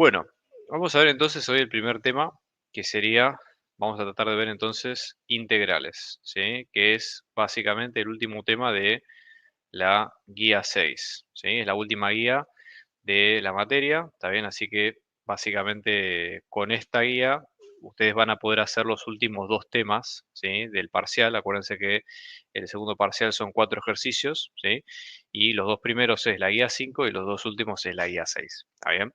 Bueno, vamos a ver entonces hoy el primer tema, que sería, vamos a tratar de ver entonces integrales, ¿sí? Que es básicamente el último tema de la guía 6, ¿sí? Es la última guía de la materia, ¿está bien? Así que básicamente con esta guía ustedes van a poder hacer los últimos dos temas, ¿sí? Del parcial. Acuérdense que el segundo parcial son 4 ejercicios, ¿sí? Y los dos primeros es la guía 5 y los dos últimos es la guía 6, ¿está bien?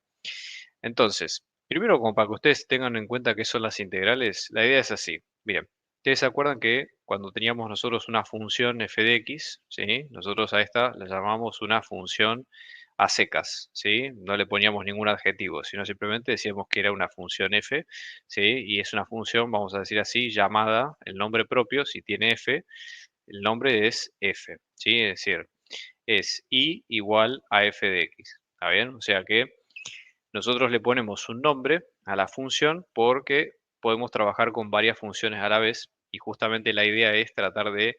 Entonces, primero como para que ustedes tengan en cuenta qué son las integrales, la idea es así. Miren, ustedes se acuerdan que cuando teníamos nosotros una función f de x, ¿sí? Nosotros a esta la llamamos una función a secas, ¿sí? No le poníamos ningún adjetivo, sino simplemente decíamos que era una función f, ¿sí? Y es una función, vamos a decir así, llamada, el nombre propio, si tiene f, el nombre es f, ¿sí? Es decir, es y igual a f de x, ¿está bien? O sea que nosotros le ponemos un nombre a la función porque podemos trabajar con varias funciones a la vez y justamente la idea es tratar de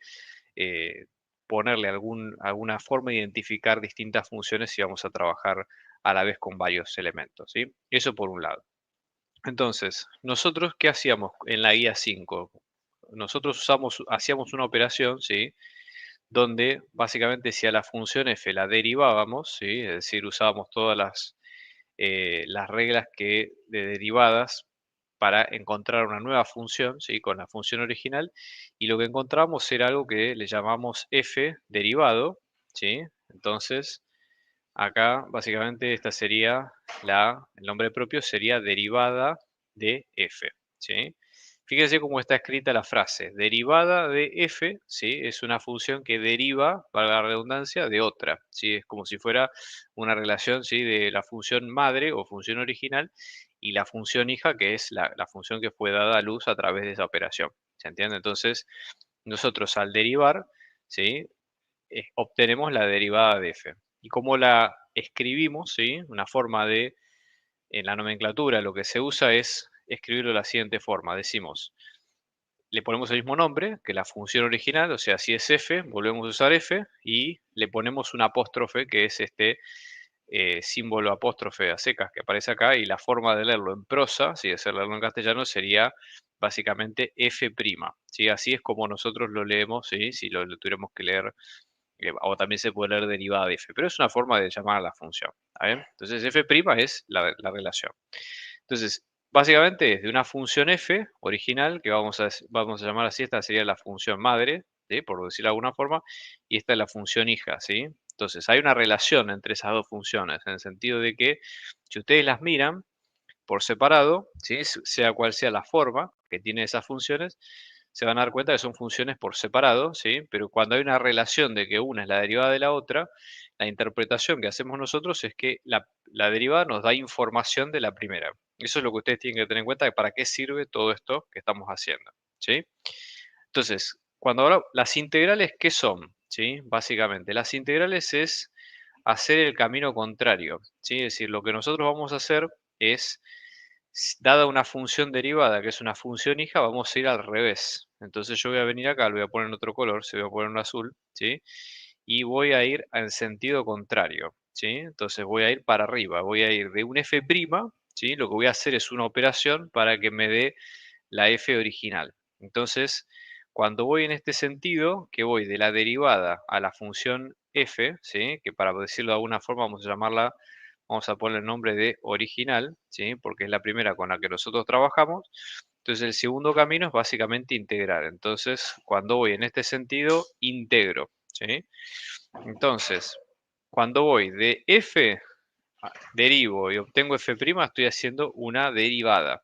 eh, ponerle alguna forma de identificar distintas funciones si vamos a trabajar a la vez con varios elementos, ¿sí? Eso por un lado. Entonces, nosotros, ¿qué hacíamos en la guía 5? Nosotros hacíamos una operación, ¿sí? Donde básicamente si a la función f la derivábamos, ¿sí? Es decir, usábamos todas las reglas de derivadas para encontrar una nueva función, ¿sí? Con la función original, y lo que encontramos era algo que le llamamos f derivado, ¿sí? Entonces, acá básicamente esta sería el nombre propio sería derivada de f, ¿sí? Fíjense cómo está escrita la frase. Derivada de f, ¿sí? Es una función que deriva, valga la redundancia, de otra, ¿sí? Es como si fuera una relación, ¿sí? De la función madre o función original y la función hija, que es la función que fue dada a luz a través de esa operación. ¿Se entiende? Entonces, nosotros al derivar, ¿sí? Obtenemos la derivada de f. ¿Y cómo la escribimos? ¿Sí? Una forma en la nomenclatura, lo que se usa es escribirlo de la siguiente forma. Decimos, le ponemos el mismo nombre que la función original, o sea, si es f, volvemos a usar f y le ponemos un apóstrofe, que es este símbolo apóstrofe a secas que aparece acá, y la forma de leerlo en prosa, si es leerlo en castellano, sería básicamente f', ¿sí? Así es como nosotros lo leemos, ¿sí? Si lo tuviéramos que leer o también se puede leer derivada de f, pero es una forma de llamar a la función, ¿está bien? Entonces f' es la relación. Entonces, básicamente es de una función f original, que vamos a llamar así, esta sería la función madre, ¿sí? Por decirlo de alguna forma, y esta es la función hija, ¿sí? Entonces, hay una relación entre esas dos funciones, en el sentido de que si ustedes las miran por separado, ¿sí? Sea cual sea la forma que tiene esas funciones, se van a dar cuenta que son funciones por separado, ¿sí? Pero cuando hay una relación de que una es la derivada de la otra, la interpretación que hacemos nosotros es que la derivada nos da información de la primera. Eso es lo que ustedes tienen que tener en cuenta de para qué sirve todo esto que estamos haciendo, ¿sí? Entonces, cuando hablamos, las integrales, ¿qué son? ¿Sí? Básicamente, las integrales es hacer el camino contrario, ¿sí? Es decir, lo que nosotros vamos a hacer es dada una función derivada, que es una función hija, vamos a ir al revés. Entonces yo voy a venir acá, lo voy a poner en otro color, se voy a poner en azul, ¿sí? Y voy a ir en sentido contrario, ¿sí? Entonces voy a ir para arriba, voy a ir de un f', ¿sí? Lo que voy a hacer es una operación para que me dé la f original. Entonces, cuando voy en este sentido, que voy de la derivada a la función f, ¿sí? Que para decirlo de alguna forma vamos a llamarla, vamos a poner el nombre de original, ¿sí? Porque es la primera con la que nosotros trabajamos. Entonces el segundo camino es básicamente integrar. Entonces, cuando voy en este sentido, integro, ¿sí? Entonces, cuando voy de f, derivo y obtengo f', estoy haciendo una derivada.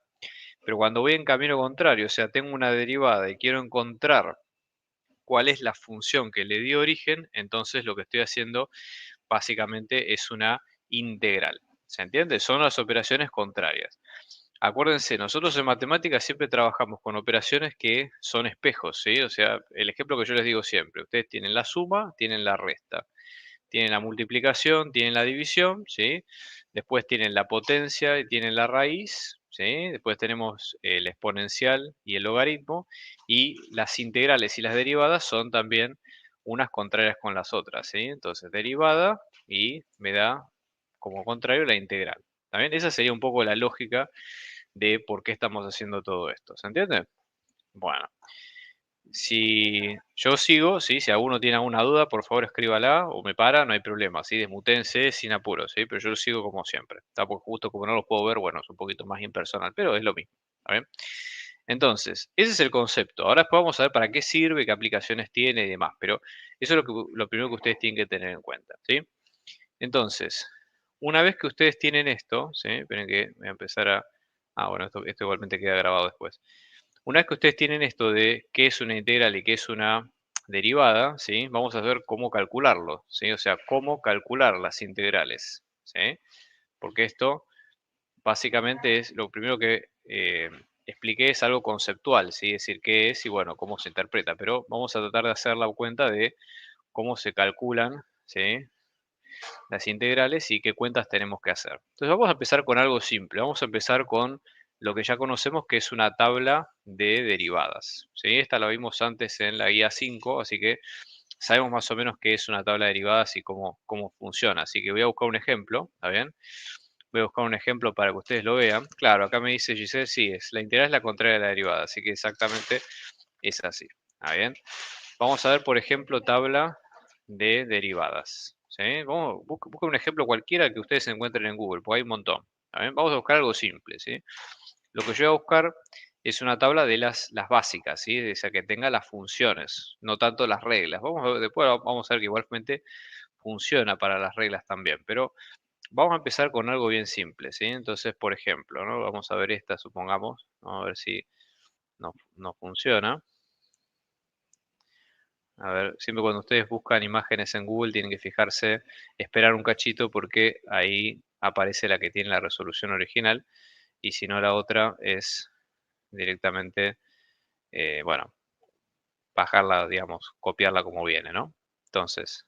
Pero cuando voy en camino contrario, o sea, tengo una derivada y quiero encontrar cuál es la función que le dio origen, entonces lo que estoy haciendo básicamente es una integral. ¿Se entiende? Son las operaciones contrarias. Acuérdense, nosotros en matemáticas siempre trabajamos con operaciones que son espejos, ¿sí? O sea, el ejemplo que yo les digo siempre, ustedes tienen la suma, tienen la resta, tienen la multiplicación, tienen la división, ¿sí? Después tienen la potencia y tienen la raíz, ¿sí? Después tenemos el exponencial y el logaritmo, y las integrales y las derivadas son también unas contrarias con las otras, ¿sí? Entonces, derivada y me da como contrario la integral. ¿Está bien? Esa sería un poco la lógica de por qué estamos haciendo todo esto. ¿Se entiende? Bueno, si yo sigo, ¿sí? Si alguno tiene alguna duda, por favor escríbala o me para, no hay problema, ¿sí? Desmuténse sin apuro, ¿sí? Pero yo lo sigo como siempre. Está porque justo como no lo puedo ver, bueno, es un poquito más impersonal, pero es lo mismo. ¿Está bien? Entonces, ese es el concepto. Ahora después vamos a ver para qué sirve, qué aplicaciones tiene y demás, pero eso es lo primero que ustedes tienen que tener en cuenta, ¿sí? Entonces, una vez que ustedes tienen esto, ¿sí? Esperen que voy a empezar a... Ah, bueno, esto igualmente queda grabado después. Una vez que ustedes tienen esto de qué es una integral y qué es una derivada, ¿sí? Vamos a ver cómo calcularlo, ¿sí? O sea, cómo calcular las integrales, ¿sí? Porque esto básicamente es lo primero que expliqué es algo conceptual, ¿sí? Es decir, qué es y bueno, cómo se interpreta, pero vamos a tratar de hacer la cuenta de cómo se calculan, ¿sí? Las integrales y qué cuentas tenemos que hacer. Entonces vamos a empezar con algo simple. Vamos a empezar con lo que ya conocemos que es una tabla de derivadas. ¿Sí? Esta la vimos antes en la guía 5, así que sabemos más o menos qué es una tabla de derivadas y cómo funciona. Así que voy a buscar un ejemplo, ¿está bien? Voy a buscar un ejemplo para que ustedes lo vean. Claro, acá me dice Giselle, sí, la integral es la contraria de la derivada, así que exactamente es así. ¿Está bien? Vamos a ver, por ejemplo, tabla de derivadas. ¿Sí? Busca un ejemplo cualquiera que ustedes encuentren en Google, porque hay un montón. ¿Está bien? Vamos a buscar algo simple. ¿Sí? Lo que yo voy a buscar es una tabla de las básicas, ¿sí? O sea, que tenga las funciones, no tanto las reglas. Después vamos a ver que igualmente funciona para las reglas también, pero vamos a empezar con algo bien simple, ¿sí? Entonces, por ejemplo, ¿no? Vamos a ver esta, supongamos, vamos a ver si no funciona. A ver, siempre cuando ustedes buscan imágenes en Google tienen que fijarse, esperar un cachito porque ahí aparece la que tiene la resolución original y si no la otra es directamente, bueno, bajarla, digamos, copiarla como viene, ¿no? Entonces,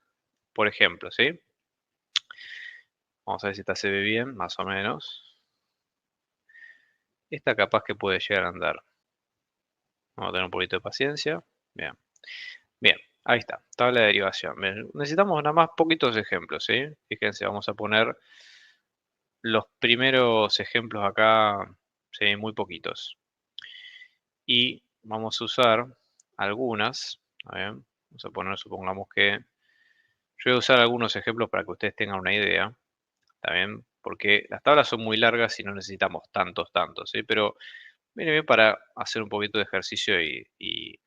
por ejemplo, ¿sí? Vamos a ver si esta se ve bien, más o menos. Esta capaz que puede llegar a andar. Vamos a tener un poquito de paciencia. Bien, bien, ahí está, tabla de derivación. Bien, necesitamos nada más poquitos ejemplos, ¿sí? Fíjense, vamos a poner los primeros ejemplos acá, sí, muy poquitos. Y vamos a usar algunas, a ver, vamos a poner, supongamos que yo voy a usar algunos ejemplos para que ustedes tengan una idea, ¿está bien? Porque las tablas son muy largas y no necesitamos tantos, ¿sí? Pero viene bien para hacer un poquito de ejercicio y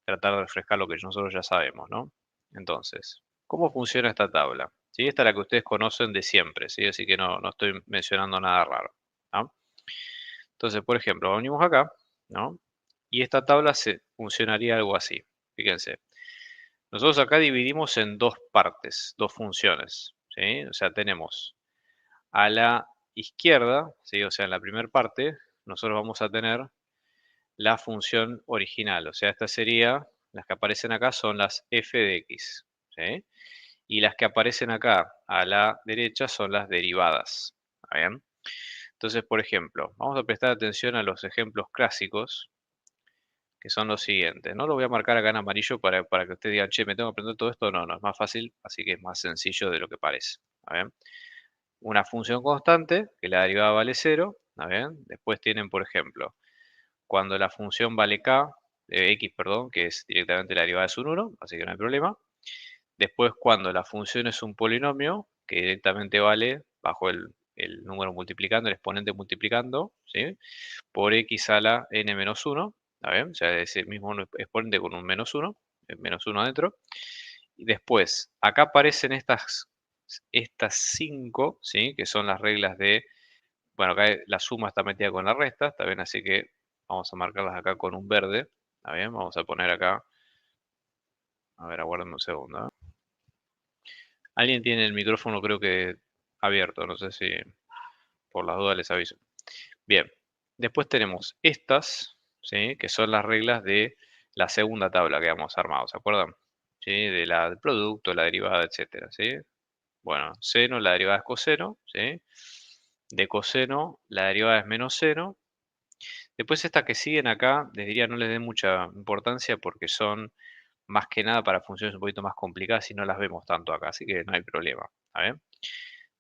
tratar de refrescar lo que nosotros ya sabemos, ¿no? Entonces, ¿cómo funciona esta tabla? ¿Sí? Esta es la que ustedes conocen de siempre, ¿sí? Así que no estoy mencionando nada raro, ¿no? Entonces, por ejemplo, venimos acá, ¿no? Y esta tabla funcionaría algo así. Fíjense, nosotros acá dividimos en dos partes, dos funciones, ¿sí? O sea, tenemos a la izquierda, ¿sí? O sea, en la primera parte, nosotros vamos a tener la función original. O sea, esta sería, las que aparecen acá son las f de x, ¿sí? Y las que aparecen acá a la derecha son las derivadas. ¿Está bien? Entonces, por ejemplo, vamos a prestar atención a los ejemplos clásicos, que son los siguientes. No lo voy a marcar acá en amarillo para que usted diga, che, me tengo que aprender todo esto. No, no es más fácil, así que es más sencillo de lo que parece. ¿Está bien? Una función constante, que la derivada vale cero. ¿Está bien? Después tienen, por ejemplo, cuando la función vale k, x, perdón, que es directamente la derivada es un 1, así que no hay problema. Después, cuando la función es un polinomio, que directamente vale bajo el número multiplicando, el exponente multiplicando, ¿sí? Por x a la n menos 1, ¿está bien? O sea, ese mismo exponente con un menos 1, menos 1 adentro. Y después, acá aparecen estas 5, ¿sí? Que son las reglas de, bueno, acá la suma está metida con la resta, ¿está bien? Así que vamos a marcarlas acá con un verde, ¿está bien? Vamos a poner acá, a ver, aguárdenme un segundo, ¿eh? Alguien tiene el micrófono creo que abierto, no sé si por las dudas les aviso. Bien, después tenemos estas, ¿sí? Que son las reglas de la segunda tabla que hemos armado, ¿se acuerdan? ¿Sí? Del producto, la derivada, etcétera, ¿sí? Bueno, seno, la derivada es coseno, ¿sí? De coseno, la derivada es menos seno. Después estas que siguen acá, les diría no les den mucha importancia porque son más que nada para funciones un poquito más complicadas y no las vemos tanto acá, así que no hay problema. ¿Está bien?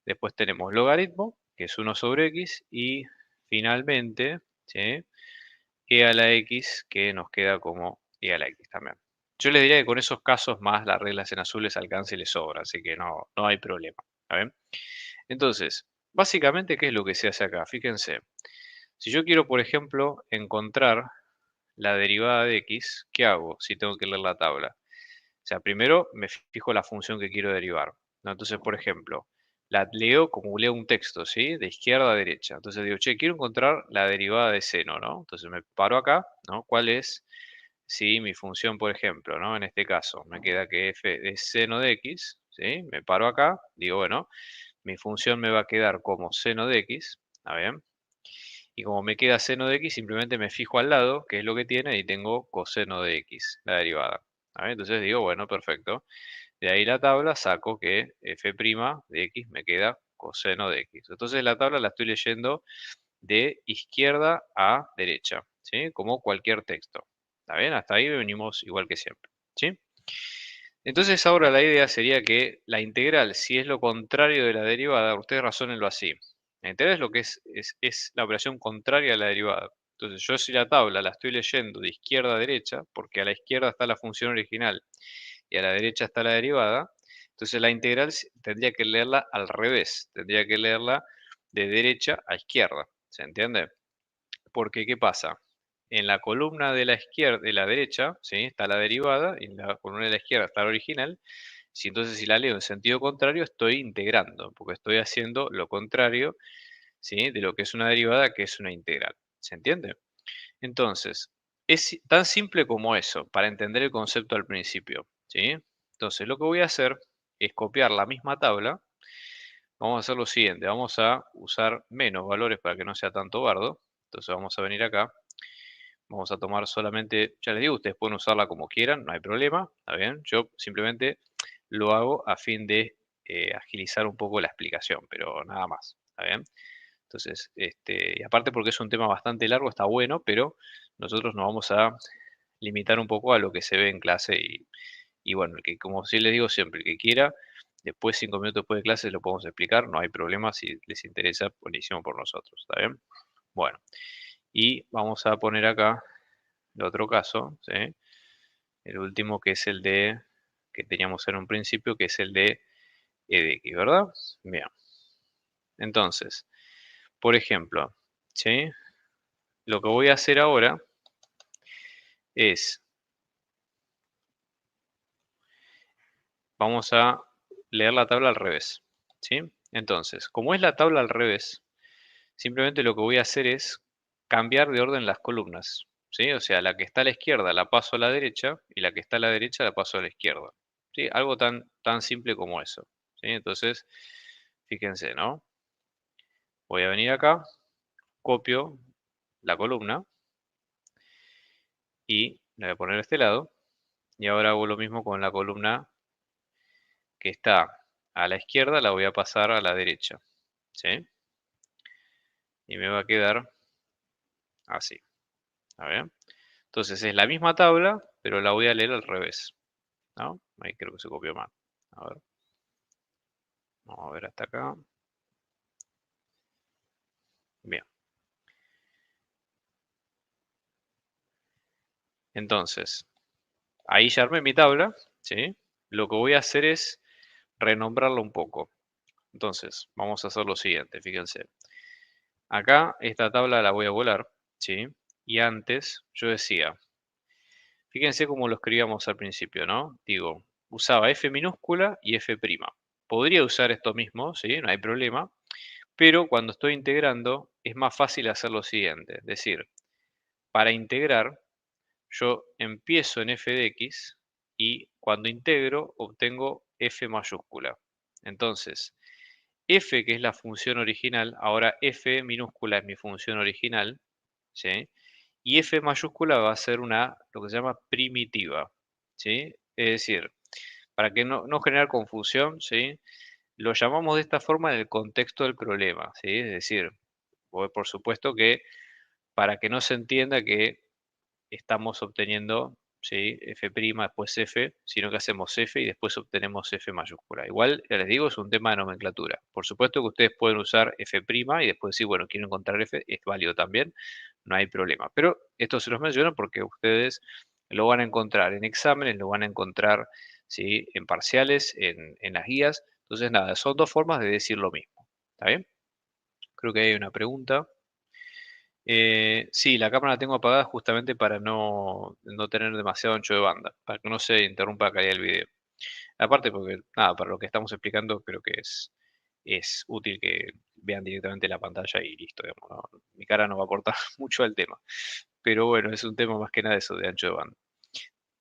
Después tenemos logaritmo, que es 1 sobre x, y finalmente, ¿sí? E a la x, que nos queda como e a la x también. Yo les diría que con esos casos más las reglas en azul les alcanza y les sobra, así que no hay problema. ¿Está bien? Entonces, básicamente, ¿qué es lo que se hace acá? Fíjense, si yo quiero, por ejemplo, encontrar la derivada de x, ¿qué hago si tengo que leer la tabla? O sea, primero me fijo la función que quiero derivar, ¿no? Entonces, por ejemplo, la leo como leo un texto, ¿sí? De izquierda a derecha. Entonces digo, che, quiero encontrar la derivada de seno, ¿no? Entonces me paro acá, ¿no? ¿Cuál es, sí, mi función, por ejemplo, ¿no? En este caso, me queda que f es seno de x, ¿sí? Me paro acá, digo, bueno, mi función me va a quedar como seno de x, ¿está bien? Y como me queda seno de x, simplemente me fijo al lado, que es lo que tiene, y tengo coseno de x, la derivada. ¿Está bien? Entonces digo, bueno, perfecto. De ahí la tabla saco que f' de x me queda coseno de x. Entonces la tabla la estoy leyendo de izquierda a derecha, ¿sí? Como cualquier texto. ¿Está bien? Hasta ahí venimos igual que siempre, ¿sí? Entonces ahora la idea sería que la integral, si es lo contrario de la derivada, ustedes razónenlo así. La integral es lo que es la operación contraria a la derivada. Entonces yo si la tabla la estoy leyendo de izquierda a derecha, porque a la izquierda está la función original y a la derecha está la derivada, entonces la integral tendría que leerla al revés, tendría que leerla de derecha a izquierda, ¿se entiende? Porque, ¿qué pasa? En la columna de la izquierda, de la derecha, ¿sí? Está la derivada, y en la columna de la izquierda está la original. Si entonces si la leo en sentido contrario, estoy integrando, porque estoy haciendo lo contrario, ¿sí? De lo que es una derivada, que es una integral. ¿Se entiende? Entonces, es tan simple como eso, para entender el concepto al principio, ¿sí? Entonces, lo que voy a hacer es copiar la misma tabla. Vamos a hacer lo siguiente, vamos a usar menos valores para que no sea tanto bardo. Entonces vamos a venir acá, vamos a tomar solamente, ya les digo, ustedes pueden usarla como quieran, no hay problema, ¿está bien? Yo simplemente lo hago a fin de agilizar un poco la explicación, pero nada más, ¿está bien? Entonces, y aparte porque es un tema bastante largo, está bueno, pero nosotros nos vamos a limitar un poco a lo que se ve en clase y bueno, el que, como sí les digo siempre, el que quiera, después 5 minutos después de clase lo podemos explicar, no hay problema, si les interesa, buenísimo por nosotros, ¿está bien? Bueno, y vamos a poner acá el otro caso, ¿sí? El último que es el de, que teníamos en un principio, que es el de e de x, ¿verdad? Bien, entonces, por ejemplo, ¿sí? Lo que voy a hacer ahora es, vamos a leer la tabla al revés, ¿sí? Entonces, como es la tabla al revés, simplemente lo que voy a hacer es cambiar de orden las columnas, ¿sí? O sea, la que está a la izquierda la paso a la derecha y la que está a la derecha la paso a la izquierda, ¿sí? Algo tan simple como eso, ¿sí? Entonces, fíjense, ¿no? Voy a venir acá, copio la columna y la voy a poner a este lado. Y ahora hago lo mismo con la columna que está a la izquierda, la voy a pasar a la derecha, ¿sí? Y me va a quedar así, ¿está bien? Entonces es la misma tabla, pero la voy a leer al revés, ¿no? Ahí creo que se copió mal. A ver, vamos a ver hasta acá. Bien. Entonces, ahí ya armé mi tabla, ¿sí? Lo que voy a hacer es renombrarla un poco. Entonces, vamos a hacer lo siguiente, fíjense. Acá esta tabla la voy a volar, ¿sí? Y antes yo decía, fíjense cómo lo escribíamos al principio, ¿no? Digo, usaba F minúscula y F'. Podría usar esto mismo, ¿sí? No hay problema. Pero cuando estoy integrando es más fácil hacer lo siguiente. Es decir, para integrar yo empiezo en f de x y cuando integro obtengo f mayúscula. Entonces, f que es la función original, ahora f minúscula es mi función original, ¿sí? Y f mayúscula va a ser lo que se llama primitiva, ¿sí? Es decir, para que no generar confusión, ¿sí? Lo llamamos de esta forma en el contexto del problema, ¿sí? Es decir, por supuesto que para que no se entienda que estamos obteniendo ¿sí? F', después F, sino que hacemos F y después obtenemos F mayúscula. Igual, ya les digo, es un tema de nomenclatura. Por supuesto que ustedes pueden usar F' y después decir, bueno, quiero encontrar F, es válido también, no hay problema. Pero esto se los menciono porque ustedes lo van a encontrar en exámenes, lo van a encontrar, ¿sí? En parciales, en las guías. Entonces, nada, son dos formas de decir lo mismo. ¿Está bien? Creo que hay una pregunta. Sí, la cámara la tengo apagada justamente para no tener demasiado ancho de banda, para que no se interrumpa la calidad del video. Aparte porque, nada, para lo que estamos explicando creo que es útil que vean directamente la pantalla y listo, digamos, mi cara no va a aportar mucho al tema. Pero bueno, es un tema más que nada eso de ancho de banda.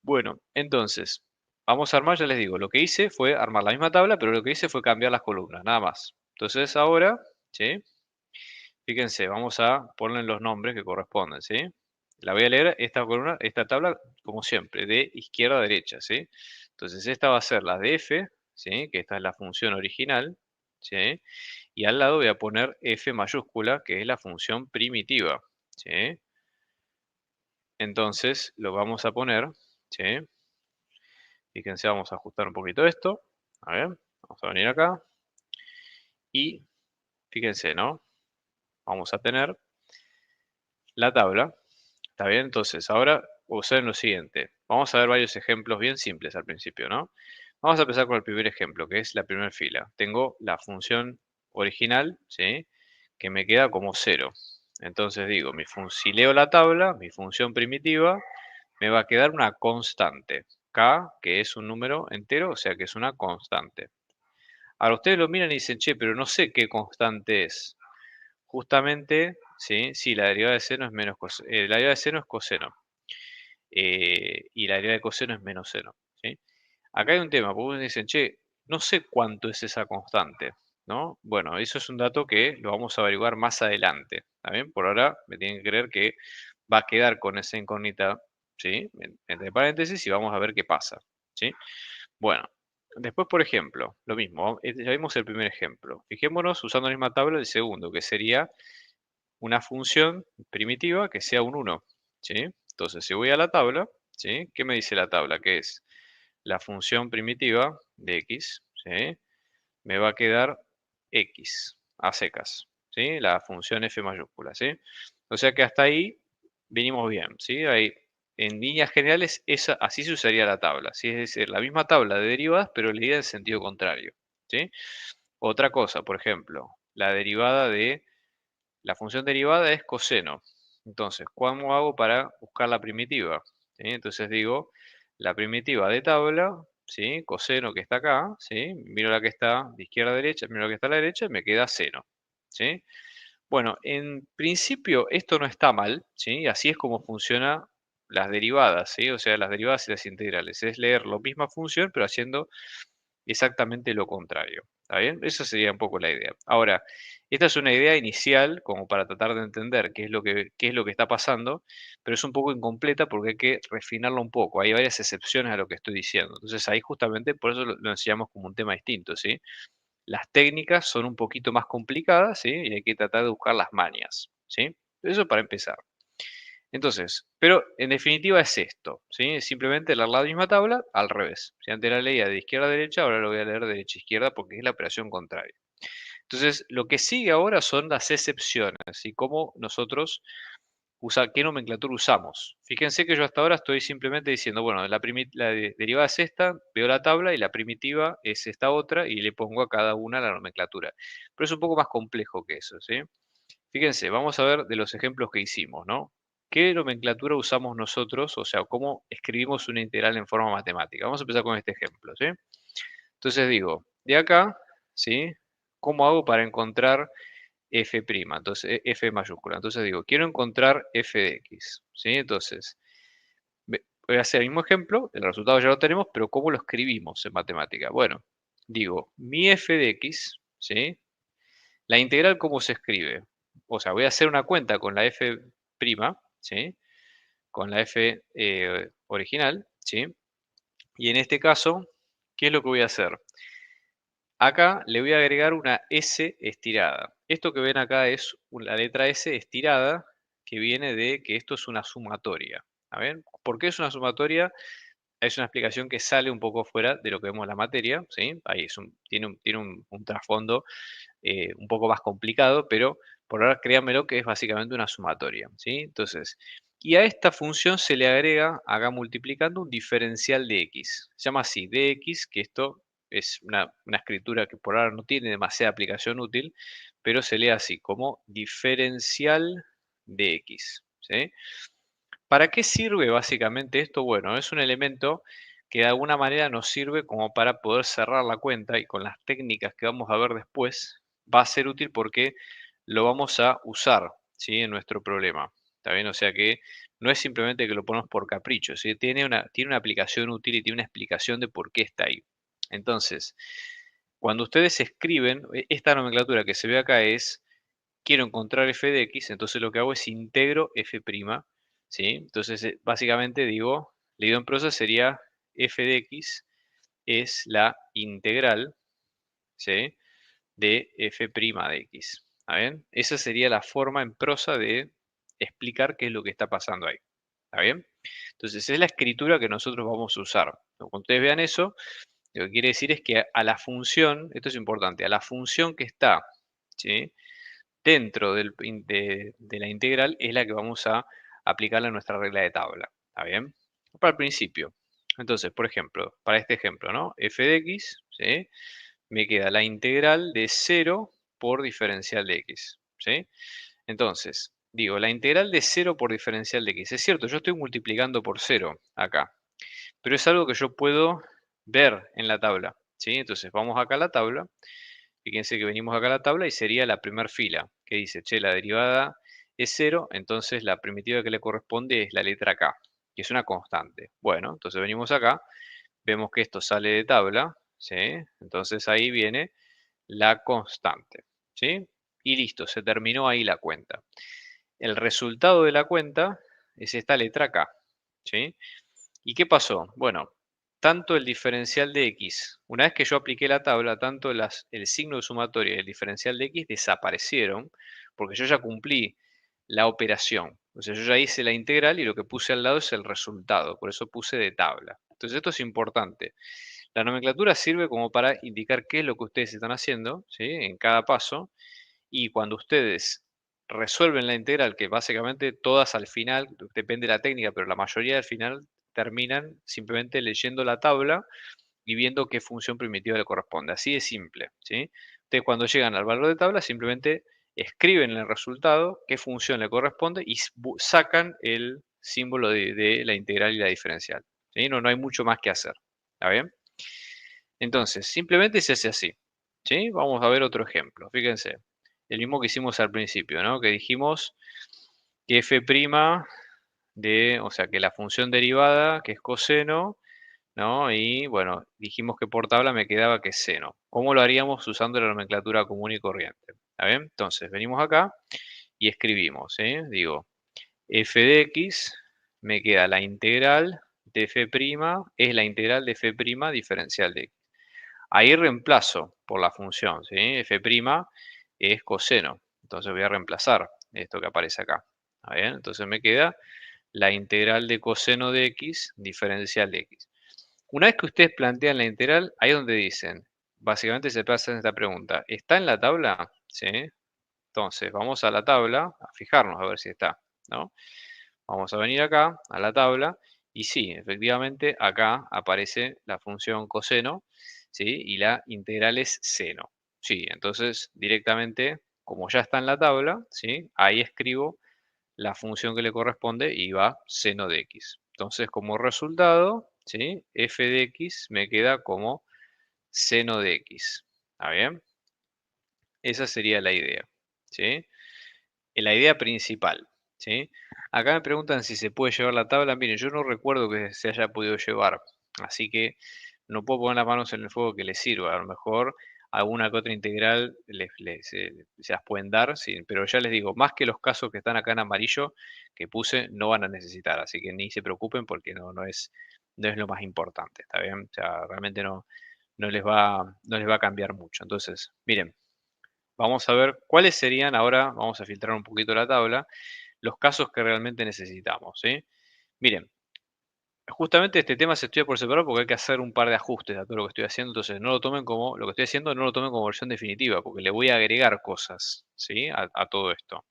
Bueno, entonces, vamos a armar, ya les digo, lo que hice fue armar la misma tabla, pero lo que hice fue cambiar las columnas, nada más. Entonces ahora, ¿sí? Fíjense, vamos a ponerle los nombres que corresponden, ¿sí? La voy a leer esta columna, esta tabla, como siempre, de izquierda a derecha, ¿sí? Entonces esta va a ser la de f, ¿sí? Que esta es la función original, ¿sí? Y al lado voy a poner f mayúscula, que es la función primitiva, ¿sí? Entonces lo vamos a poner, ¿sí? Fíjense, vamos a ajustar un poquito esto. A ver, vamos a venir acá. Y fíjense, ¿no? Vamos a tener la tabla. ¿Está bien? Entonces, ahora observen lo siguiente. Vamos a ver varios ejemplos bien simples al principio, ¿no? Vamos a empezar con el primer ejemplo, que es la primera fila. Tengo la función original, ¿sí? Que me queda como 0. Entonces digo, si leo la tabla, mi función primitiva, me va a quedar una constante. K, que es un número entero, o sea que es una constante. Ahora ustedes lo miran y dicen, che, pero no sé qué constante es. Justamente, sí, la derivada de seno es menos la derivada de seno es coseno. Y la derivada de coseno es menos seno, ¿sí? Acá hay un tema, porque ustedes dicen, che, no sé cuánto es esa constante, ¿no? Bueno, eso es un dato que lo vamos a averiguar más adelante, ¿está bien? Por ahora me tienen que creer que va a quedar con esa incógnita, ¿sí? Entre paréntesis y vamos a ver qué pasa, ¿sí? Bueno, después, por ejemplo, lo mismo, ya vimos el primer ejemplo. Fijémonos usando la misma tabla el segundo, que sería una función primitiva que sea un 1, ¿sí? Entonces, si voy a la tabla, ¿sí? ¿Qué me dice la tabla? Que es la función primitiva de x, ¿sí? Me va a quedar x a secas, ¿sí? La función f mayúscula, ¿sí? O sea que hasta ahí venimos bien, ¿sí? Ahí, en líneas generales, así se usaría la tabla, ¿sí? Es decir, la misma tabla de derivadas, pero leída en sentido contrario, ¿sí? Otra cosa, por ejemplo, la derivada de la función derivada es coseno. Entonces, ¿cómo hago para buscar la primitiva? ¿Sí? Entonces digo, la primitiva de tabla, ¿sí? Coseno que está acá, ¿sí? Miro la que está de izquierda a derecha, miro la que está a la derecha y me queda seno, ¿sí? Bueno, en principio esto no está mal, ¿sí? Así es como funcionan las derivadas, ¿sí? O sea, las derivadas y las integrales. Es leer la misma función, pero haciendo exactamente lo contrario. ¿Está bien? Esa sería un poco la idea. Ahora, esta es una idea inicial como para tratar de entender qué es lo que está pasando, pero es un poco incompleta porque hay que refinarlo un poco. Hay varias excepciones a lo que estoy diciendo. Entonces ahí justamente por eso lo enseñamos como un tema distinto, ¿sí? Las técnicas son un poquito más complicadas, ¿sí? Y hay que tratar de buscar las mañas, ¿sí? Eso para empezar. Entonces, pero en definitiva es esto, ¿sí? Es simplemente leer la misma tabla al revés. Si antes la leía de izquierda a derecha, ahora lo voy a leer de derecha a izquierda porque es la operación contraria. Entonces, lo que sigue ahora son las excepciones y cómo nosotros qué nomenclatura usamos. Fíjense que yo hasta ahora estoy simplemente diciendo, bueno, derivada es esta, veo la tabla y la primitiva es esta otra y le pongo a cada una la nomenclatura. Pero es un poco más complejo que eso, ¿sí? Fíjense, vamos a ver de los ejemplos que hicimos, ¿no? ¿Qué nomenclatura usamos nosotros? O sea, ¿cómo escribimos una integral en forma matemática? Vamos a empezar con este ejemplo, ¿sí? Entonces digo, de acá, ¿sí? ¿Cómo hago para encontrar f'? Entonces, f mayúscula. Entonces digo, quiero encontrar f de x, ¿sí? Entonces, voy a hacer el mismo ejemplo, el resultado ya lo tenemos, pero ¿cómo lo escribimos en matemática? Bueno, digo, mi f de x, ¿sí? La integral, ¿cómo se escribe? O sea, voy a hacer una cuenta con la f', ¿sí? Con la f original, ¿sí? Y en este caso, ¿qué es lo que voy a hacer? Acá le voy a agregar una S estirada. Esto que ven acá es la letra S estirada que viene de que esto es una sumatoria. ¿Está bien? ¿Por qué es una sumatoria? Es una explicación que sale un poco fuera de lo que vemos en la materia, ¿sí? Ahí tiene un trasfondo un poco más complicado, pero por ahora créanmelo que es básicamente una sumatoria, ¿sí? Entonces, y a esta función se le agrega, acá multiplicando, un diferencial de x. Se llama así, dx, que esto es una escritura que por ahora no tiene demasiada aplicación útil, pero se lee así, como diferencial de x, ¿sí? ¿Para qué sirve básicamente esto? Bueno, es un elemento que de alguna manera nos sirve como para poder cerrar la cuenta y con las técnicas que vamos a ver después va a ser útil porque lo vamos a usar, ¿sí? En nuestro problema. ¿Está bien? O sea que no es simplemente que lo ponemos por capricho, ¿sí? Tiene una aplicación útil y tiene una explicación de por qué está ahí. Entonces, cuando ustedes escriben, esta nomenclatura que se ve acá es quiero encontrar f de x, entonces lo que hago es integro f', ¿sí? Entonces, básicamente digo, leído en prosa sería f de x es la integral, ¿sí? De f' de x. ¿Está bien? Esa sería la forma en prosa de explicar qué es lo que está pasando ahí. ¿Está bien? Entonces, es la escritura que nosotros vamos a usar. Cuando ustedes vean eso, lo que quiere decir es que a la función, esto es importante, a la función que está, ¿sí? Dentro de la integral es la que vamos a aplicarle a nuestra regla de tabla. ¿Está bien? Para el principio. Entonces, por ejemplo, para este ejemplo, ¿no? F de x, ¿sí? Me queda la integral de 0 por diferencial de x, ¿sí? Entonces, digo, la integral de 0 por diferencial de x. Es cierto, yo estoy multiplicando por 0 acá, pero es algo que yo puedo ver en la tabla, ¿sí? Entonces, vamos acá a la tabla. Fíjense que venimos acá a la tabla y sería la primera fila, que dice, che, la derivada es 0, entonces la primitiva que le corresponde es la letra k, que es una constante. Bueno, entonces venimos acá, vemos que esto sale de tabla, ¿sí? Entonces ahí viene la constante, ¿sí? Y listo, se terminó ahí la cuenta. El resultado de la cuenta es esta letra k, ¿sí? ¿Y qué pasó? Bueno, tanto el diferencial de x, una vez que yo apliqué la tabla, tanto el signo de sumatoria y el diferencial de x desaparecieron, porque yo ya cumplí la operación. O sea, yo ya hice la integral y lo que puse al lado es el resultado, por eso puse de tabla. Entonces esto es importante. La nomenclatura sirve como para indicar qué es lo que ustedes están haciendo, ¿sí? En cada paso, y cuando ustedes resuelven la integral, que básicamente todas al final, depende de la técnica, pero la mayoría al final terminan simplemente leyendo la tabla y viendo qué función primitiva le corresponde. Así de simple, ¿sí? Ustedes cuando llegan al valor de tabla simplemente escriben el resultado, qué función le corresponde y sacan el símbolo de la integral y la diferencial. ¿Sí? No, no hay mucho más que hacer. ¿Está bien? Entonces, simplemente se hace así. ¿Sí? Vamos a ver otro ejemplo. Fíjense. El mismo que hicimos al principio, ¿no? Que dijimos que f' o sea, que la función derivada, que es coseno, ¿no? Y bueno, dijimos que por tabla me quedaba que es seno. ¿Cómo lo haríamos usando la nomenclatura común y corriente? ¿Está bien? Entonces, venimos acá y escribimos, ¿sí? Digo, f de x me queda la integral de f', es la integral de f' diferencial de x. Ahí reemplazo por la función, ¿sí? F' es coseno. Entonces voy a reemplazar esto que aparece acá. ¿Está bien? Entonces me queda la integral de coseno de x diferencial de x. Una vez que ustedes plantean la integral, ahí es donde dicen, básicamente se hacen esta pregunta, ¿está en la tabla? ¿Sí? Entonces vamos a la tabla, a fijarnos a ver si está, ¿no? Vamos a venir acá, a la tabla, y sí, efectivamente acá aparece la función coseno, ¿sí? Y la integral es seno. Sí, entonces directamente, como ya está en la tabla, ¿sí? Ahí escribo la función que le corresponde y va seno de x. Entonces, como resultado, ¿sí? F de x me queda como seno de x. ¿Está bien? Esa sería la idea, ¿sí? La idea principal, ¿sí? Acá me preguntan si se puede llevar la tabla. Miren, yo no recuerdo que se haya podido llevar, así que no puedo poner las manos en el fuego que les sirva. A lo mejor alguna que otra integral se las pueden dar, sí, pero ya les digo, más que los casos que están acá en amarillo que puse, no van a necesitar, así que ni se preocupen porque no es lo más importante, ¿está bien? O sea, realmente no les va a cambiar mucho. Entonces, miren, vamos a ver cuáles serían ahora, vamos a filtrar un poquito la tabla, los casos que realmente necesitamos, ¿sí? Miren, justamente este tema se estudia por separado porque hay que hacer un par de ajustes a todo lo que estoy haciendo, entonces no lo tomen como lo que estoy haciendo, no lo tomen como versión definitiva, porque le voy a agregar cosas, ¿sí? A todo esto.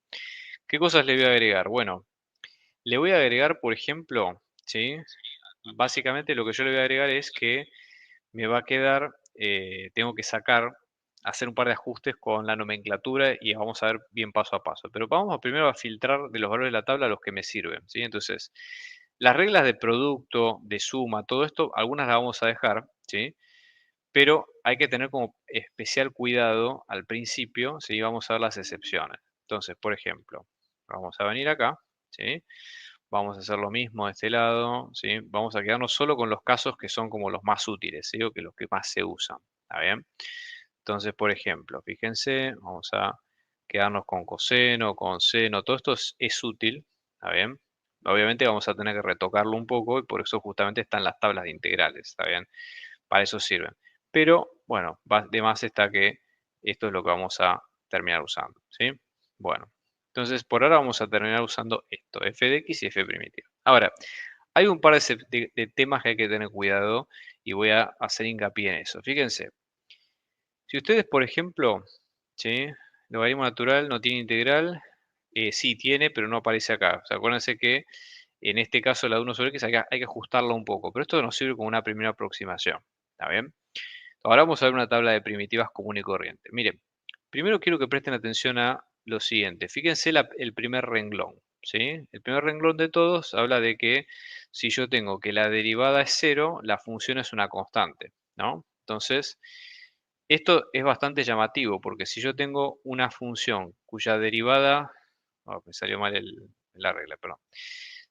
¿Qué cosas le voy a agregar? Bueno, le voy a agregar, por ejemplo, ¿sí? Básicamente lo que yo le voy a agregar es que me va a quedar, tengo que hacer un par de ajustes con la nomenclatura y vamos a ver bien paso a paso. Pero vamos primero a filtrar de los valores de la tabla los que me sirven, ¿sí? Entonces, las reglas de producto, de suma, todo esto, algunas las vamos a dejar, ¿sí? Pero hay que tener como especial cuidado al principio, ¿sí? Vamos a ver las excepciones. Entonces, por ejemplo, vamos a venir acá, ¿sí? Vamos a hacer lo mismo de este lado, ¿sí? Vamos a quedarnos solo con los casos que son como los más útiles, ¿sí? O que los que más se usan, ¿está bien? Entonces, por ejemplo, fíjense, vamos a quedarnos con coseno, con seno, todo esto es útil, ¿está bien? Obviamente vamos a tener que retocarlo un poco y por eso justamente están las tablas de integrales, ¿está bien? Para eso sirven. Pero, bueno, de más está que esto es lo que vamos a terminar usando, ¿sí? Bueno, entonces por ahora vamos a terminar usando esto, f de x y f primitiva. Ahora, hay un par de temas que hay que tener cuidado y voy a hacer hincapié en eso. Fíjense, si ustedes, por ejemplo, ¿sí? Logaritmo natural no tiene integral, sí tiene, pero no aparece acá. O sea, acuérdense que en este caso la de 1 sobre x hay que ajustarla un poco, pero esto nos sirve como una primera aproximación. ¿Está bien? Ahora vamos a ver una tabla de primitivas común y corriente. Miren, primero quiero que presten atención a lo siguiente. Fíjense el primer renglón, ¿sí? El primer renglón de todos habla de que si yo tengo que la derivada es cero, la función es una constante, ¿no? Entonces, esto es bastante llamativo porque si yo tengo una función cuya derivada, me salió mal la regla, perdón.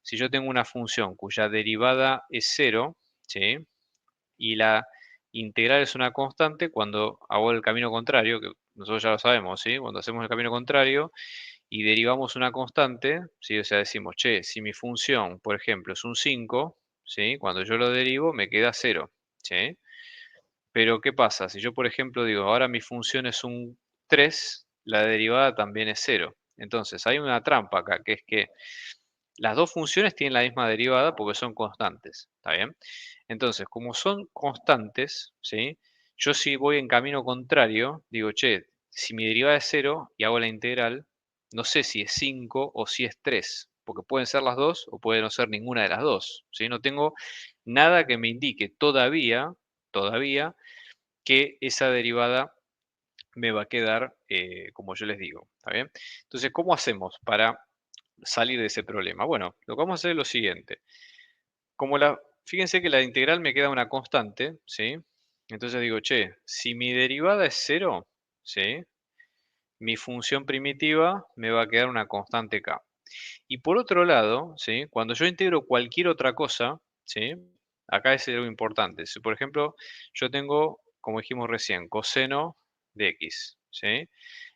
Si yo tengo una función cuya derivada es cero, ¿sí? Y la integral es una constante cuando hago el camino contrario, que nosotros ya lo sabemos, ¿sí? Cuando hacemos el camino contrario y derivamos una constante, ¿sí? O sea, decimos, che, si mi función, por ejemplo, es un 5, ¿sí? Cuando yo lo derivo me queda cero, ¿sí? Pero ¿qué pasa? Si yo, por ejemplo, digo, ahora mi función es un 3, la derivada también es cero. Entonces, hay una trampa acá, que es que las dos funciones tienen la misma derivada porque son constantes, ¿está bien? Entonces, como son constantes, ¿sí? Yo si voy en camino contrario, digo, che, si mi derivada es cero y hago la integral, no sé si es 5 o si es 3, porque pueden ser las dos o puede no ser ninguna de las dos, ¿sí? No tengo nada que me indique todavía, que esa derivada me va a quedar como yo les digo, ¿está bien? Entonces, ¿cómo hacemos para salir de ese problema? Bueno, lo que vamos a hacer es lo siguiente. Fíjense que la integral me queda una constante, ¿sí? Entonces digo, che, si mi derivada es cero, ¿sí? Mi función primitiva me va a quedar una constante k. Y por otro lado, ¿sí? Cuando yo integro cualquier otra cosa, ¿sí? Acá es algo importante. Si por ejemplo yo tengo, como dijimos recién, coseno de x, ¿sí?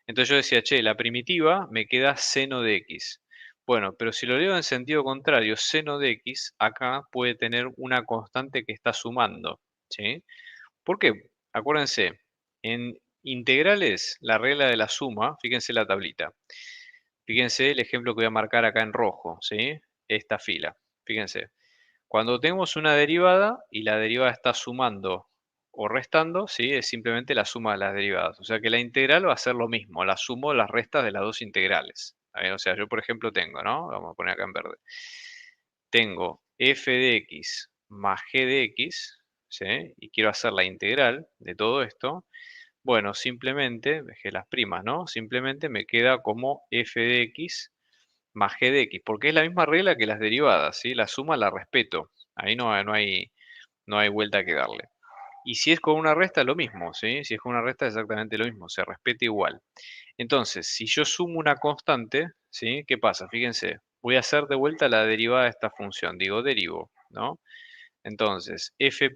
Entonces yo decía, che, la primitiva me queda seno de x. Bueno, pero si lo leo en sentido contrario, seno de x acá puede tener una constante que está sumando, ¿sí? ¿Por qué? Acuérdense, en integrales, la regla de la suma, fíjense la tablita. Fíjense el ejemplo que voy a marcar acá en rojo, ¿sí? Esta fila. Fíjense, cuando tenemos una derivada y la derivada está sumando o restando, ¿sí? Es simplemente la suma de las derivadas. O sea que la integral va a ser lo mismo, la sumo las restas de las dos integrales. ¿Está bien? O sea, yo por ejemplo tengo, ¿no? Vamos a poner acá en verde. Tengo f de x más g de x, ¿sí? Y quiero hacer la integral de todo esto. Bueno, simplemente, dejé las primas, ¿no? Simplemente me queda como f de x más g de x, porque es la misma regla que las derivadas, ¿sí? La suma la respeto. Ahí no hay vuelta que darle. Y si es con una resta, lo mismo, ¿sí? Si es con una resta, exactamente lo mismo, se respeta igual. Entonces, si yo sumo una constante, ¿sí? ¿Qué pasa? Fíjense, voy a hacer de vuelta la derivada de esta función, digo derivo, ¿no? Entonces, f'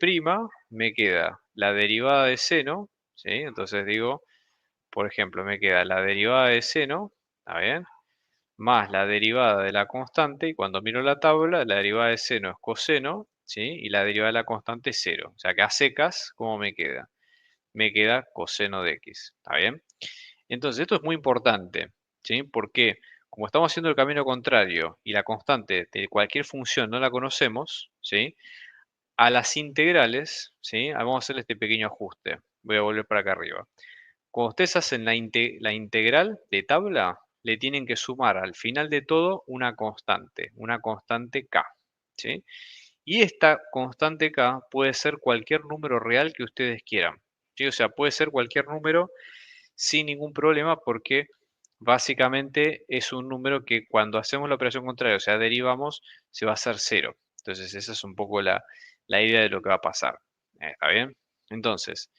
me queda la derivada de seno, ¿sí? Entonces digo, por ejemplo, me queda la derivada de seno, ¿está bien? Más la derivada de la constante, y cuando miro la tabla, la derivada de seno es coseno, ¿sí? Y la derivada de la constante es cero. O sea que a secas, ¿cómo me queda? Me queda coseno de x, ¿está bien? Entonces, esto es muy importante, ¿sí? ¿Por qué? como estamos haciendo el camino contrario y la constante de cualquier función no la conocemos, ¿sí? A las integrales, ¿sí? Vamos a hacer este pequeño ajuste. Voy a volver para acá arriba. Cuando ustedes hacen la integral de tabla, le tienen que sumar al final de todo una constante k, ¿sí? Y esta constante k puede ser cualquier número real que ustedes quieran, ¿sí? O sea, puede ser cualquier número sin ningún problema porque básicamente es un número que cuando hacemos la operación contraria, o sea, derivamos, se va a hacer cero. Entonces, esa es un poco la idea de lo que va a pasar. ¿Está bien? Entonces,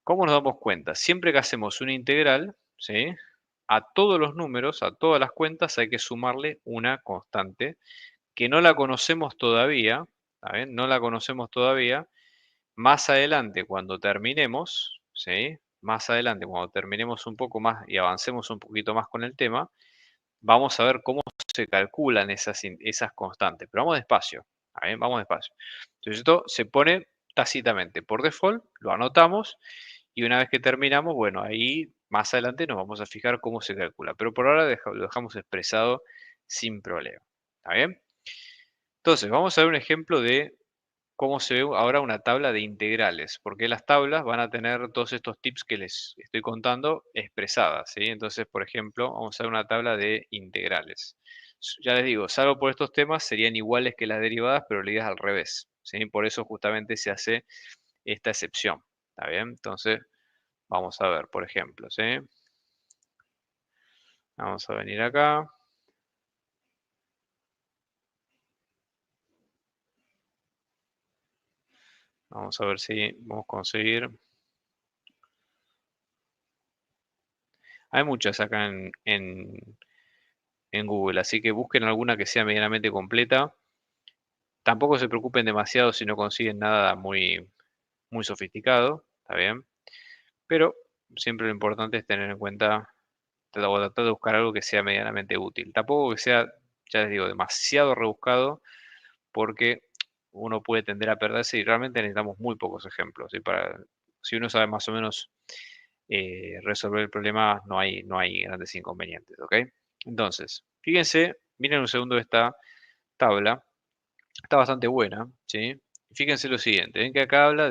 ¿cómo nos damos cuenta? Siempre que hacemos una integral, ¿sí? A todos los números, a todas las cuentas, hay que sumarle una constante que no la conocemos todavía, ¿está bien? No la conocemos todavía. Más adelante, cuando terminemos, ¿sí? Más adelante, cuando terminemos un poco más y avancemos un poquito más con el tema, vamos a ver cómo se calculan esas constantes. Pero vamos despacio, ¿está bien? Vamos despacio. Entonces esto se pone tácitamente por default, lo anotamos y una vez que terminamos, bueno, ahí más adelante nos vamos a fijar cómo se calcula. Pero por ahora lo dejamos expresado sin problema. ¿Está bien? Entonces, vamos a ver un ejemplo de cómo se ve ahora una tabla de integrales, porque las tablas van a tener todos estos tips que les estoy contando expresadas, ¿sí? Entonces, por ejemplo, vamos a ver una tabla de integrales. Ya les digo, salvo por estos temas, serían iguales que las derivadas, pero leídas al revés, ¿sí? Por eso justamente se hace esta excepción, ¿está bien? Entonces, vamos a ver, por ejemplo, ¿sí? Vamos a venir acá. Vamos a ver si vamos a conseguir. Hay muchas acá en Google, así que busquen alguna que sea medianamente completa. Tampoco se preocupen demasiado si no consiguen nada muy sofisticado, ¿está bien? Pero siempre lo importante es tener en cuenta, tratar de buscar algo que sea medianamente útil. Tampoco que sea, ya les digo, demasiado rebuscado, porque uno puede tender a perderse y realmente necesitamos muy pocos ejemplos. Si uno sabe más o menos resolver el problema, no hay grandes inconvenientes, ¿ok? Entonces, fíjense, miren un segundo esta tabla. Está bastante buena, ¿sí? Fíjense lo siguiente, ven que acá habla,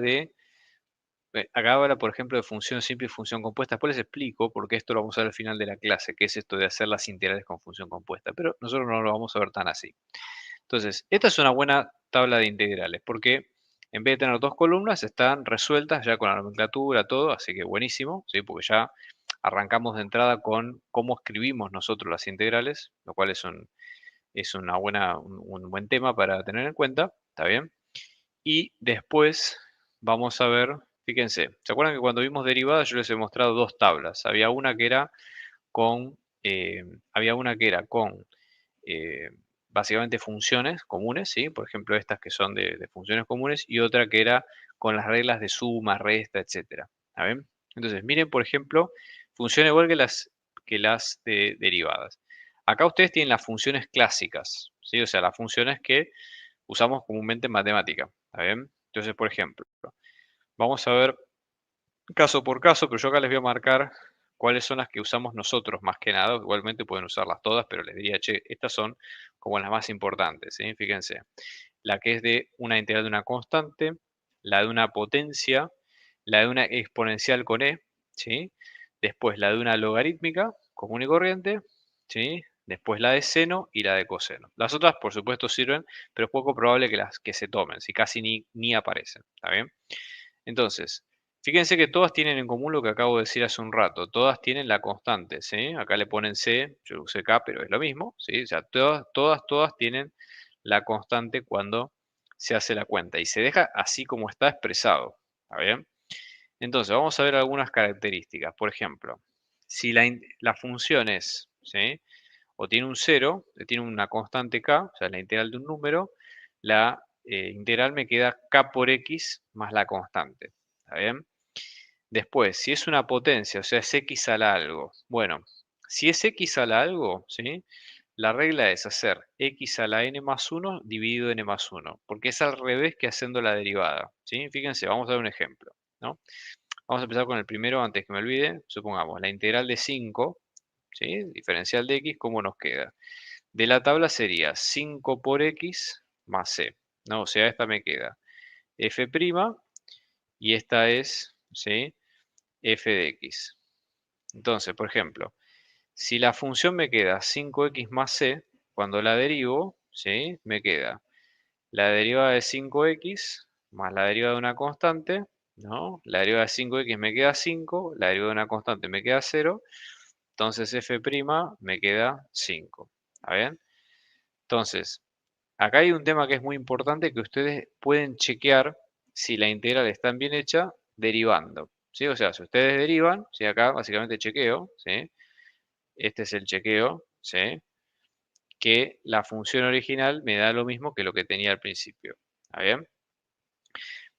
por ejemplo, de función simple y función compuesta. Después les explico, porque esto lo vamos a ver al final de la clase, qué es esto de hacer las integrales con función compuesta, pero nosotros no lo vamos a ver tan así. Entonces, esta es una buena tabla de integrales, porque en vez de tener dos columnas, están resueltas ya con la nomenclatura, todo, así que buenísimo, ¿sí? Porque ya arrancamos de entrada con cómo escribimos nosotros las integrales, lo cual es un buen tema para tener en cuenta, ¿está bien? Y después vamos a ver, fíjense, ¿se acuerdan que cuando vimos derivadas yo les he mostrado dos tablas? Con, eh, había una que era con eh, básicamente funciones comunes, ¿sí? Por ejemplo, estas que son de funciones comunes y otra que era con las reglas de suma, resta, etcétera. ¿Está bien? Entonces, miren, por ejemplo, funciona igual que las derivadas. Acá ustedes tienen las funciones clásicas, ¿sí? O sea, las funciones que usamos comúnmente en matemática, ¿está bien? Entonces, por ejemplo, vamos a ver caso por caso, pero yo acá les voy a marcar cuáles son las que usamos nosotros más que nada. Igualmente pueden usarlas todas, pero les diría, che, estas son como las más importantes, ¿sí? Fíjense, la que es de una integral de una constante, la de una potencia, la de una exponencial con e, ¿sí? Después la de una logarítmica común y corriente, ¿sí? Después la de seno y la de coseno. Las otras, por supuesto, sirven, pero es poco probable que las que se tomen, si casi ni aparecen, ¿está bien? Entonces, fíjense que todas tienen en común lo que acabo de decir hace un rato. Todas tienen la constante, ¿sí? Acá le ponen C, yo usé K, pero es lo mismo, ¿sí? O sea, todas tienen la constante cuando se hace la cuenta. Y se deja así como está expresado, ¿está bien? Entonces, vamos a ver algunas características. Por ejemplo, si la función es, ¿sí? O tiene un cero, tiene una constante k, o sea, la integral de un número, la integral me queda k por x más la constante. ¿Está bien? Después, si es una potencia, o sea, es x a la algo. Bueno, si es x a la algo, ¿sí? La regla es hacer x a la n más 1 dividido n más 1, porque es al revés que haciendo la derivada, ¿sí? Fíjense, vamos a dar un ejemplo, ¿no? Vamos a empezar con el primero antes que me olvide. Supongamos, la integral de 5 ¿sí? Diferencial de x, ¿cómo nos queda? De la tabla sería 5 por x más c, ¿no? O sea, esta me queda f' y esta es, ¿sí? F de x. Entonces, por ejemplo, si la función me queda 5x más c, cuando la derivo, ¿sí? Me queda la derivada de 5x más la derivada de una constante, ¿no? La derivada de 5x me queda 5, la derivada de una constante me queda 0, entonces f' me queda 5. ¿Está bien? Entonces, acá hay un tema que es muy importante que ustedes pueden chequear si la integral está bien hecha derivando, ¿sí? O sea, si ustedes derivan, ¿sí? Acá básicamente chequeo, ¿sí? Este es el chequeo, ¿sí? Que la función original me da lo mismo que lo que tenía al principio. ¿Está bien?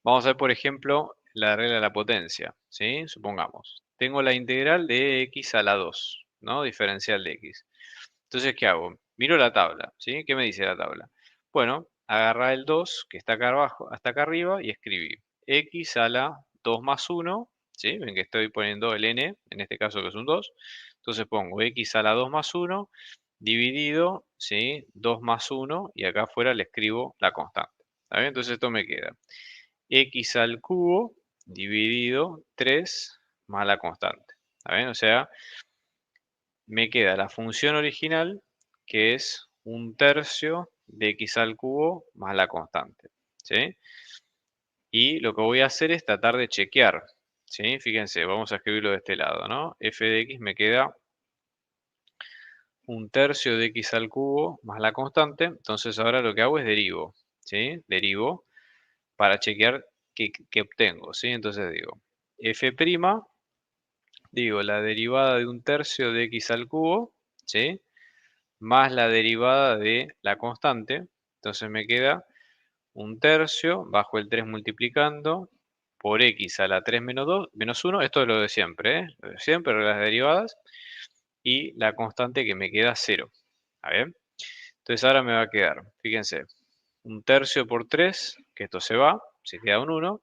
Vamos a ver, por ejemplo, la regla de la potencia, ¿sí? Supongamos, tengo la integral de x a la 2, ¿no? Diferencial de x. Entonces, ¿qué hago? Miro la tabla, ¿sí? ¿Qué me dice la tabla? Bueno, agarra el 2 que está acá abajo, hasta acá arriba y escribí x a la 2 más 1, ¿sí? Ven que estoy poniendo el n, en este caso que es un 2. Entonces pongo x a la 2 más 1 dividido, ¿sí? 2 más 1 y acá afuera le escribo la constante. ¿Está bien? Entonces esto me queda x al cubo dividido 3 más la constante. ¿Está bien? O sea, me queda la función original, que es un tercio de x al cubo más la constante, ¿sí? Y lo que voy a hacer es tratar de chequear, ¿sí? Fíjense, vamos a escribirlo de este lado, ¿no? F de x me queda un tercio de x al cubo más la constante, entonces ahora lo que hago es derivo, ¿sí? Derivo para chequear qué obtengo, ¿sí? Entonces digo, f', digo, la derivada de un tercio de x al cubo, ¿sí? Más la derivada de la constante. Entonces me queda un tercio bajo el 3 multiplicando por x a la 3 menos 2, menos 1. Esto es lo de siempre, ¿eh? Lo de siempre, las derivadas. Y la constante que me queda 0. ¿Está bien? Entonces ahora me va a quedar, fíjense, un tercio por 3, que esto se va, se queda un 1.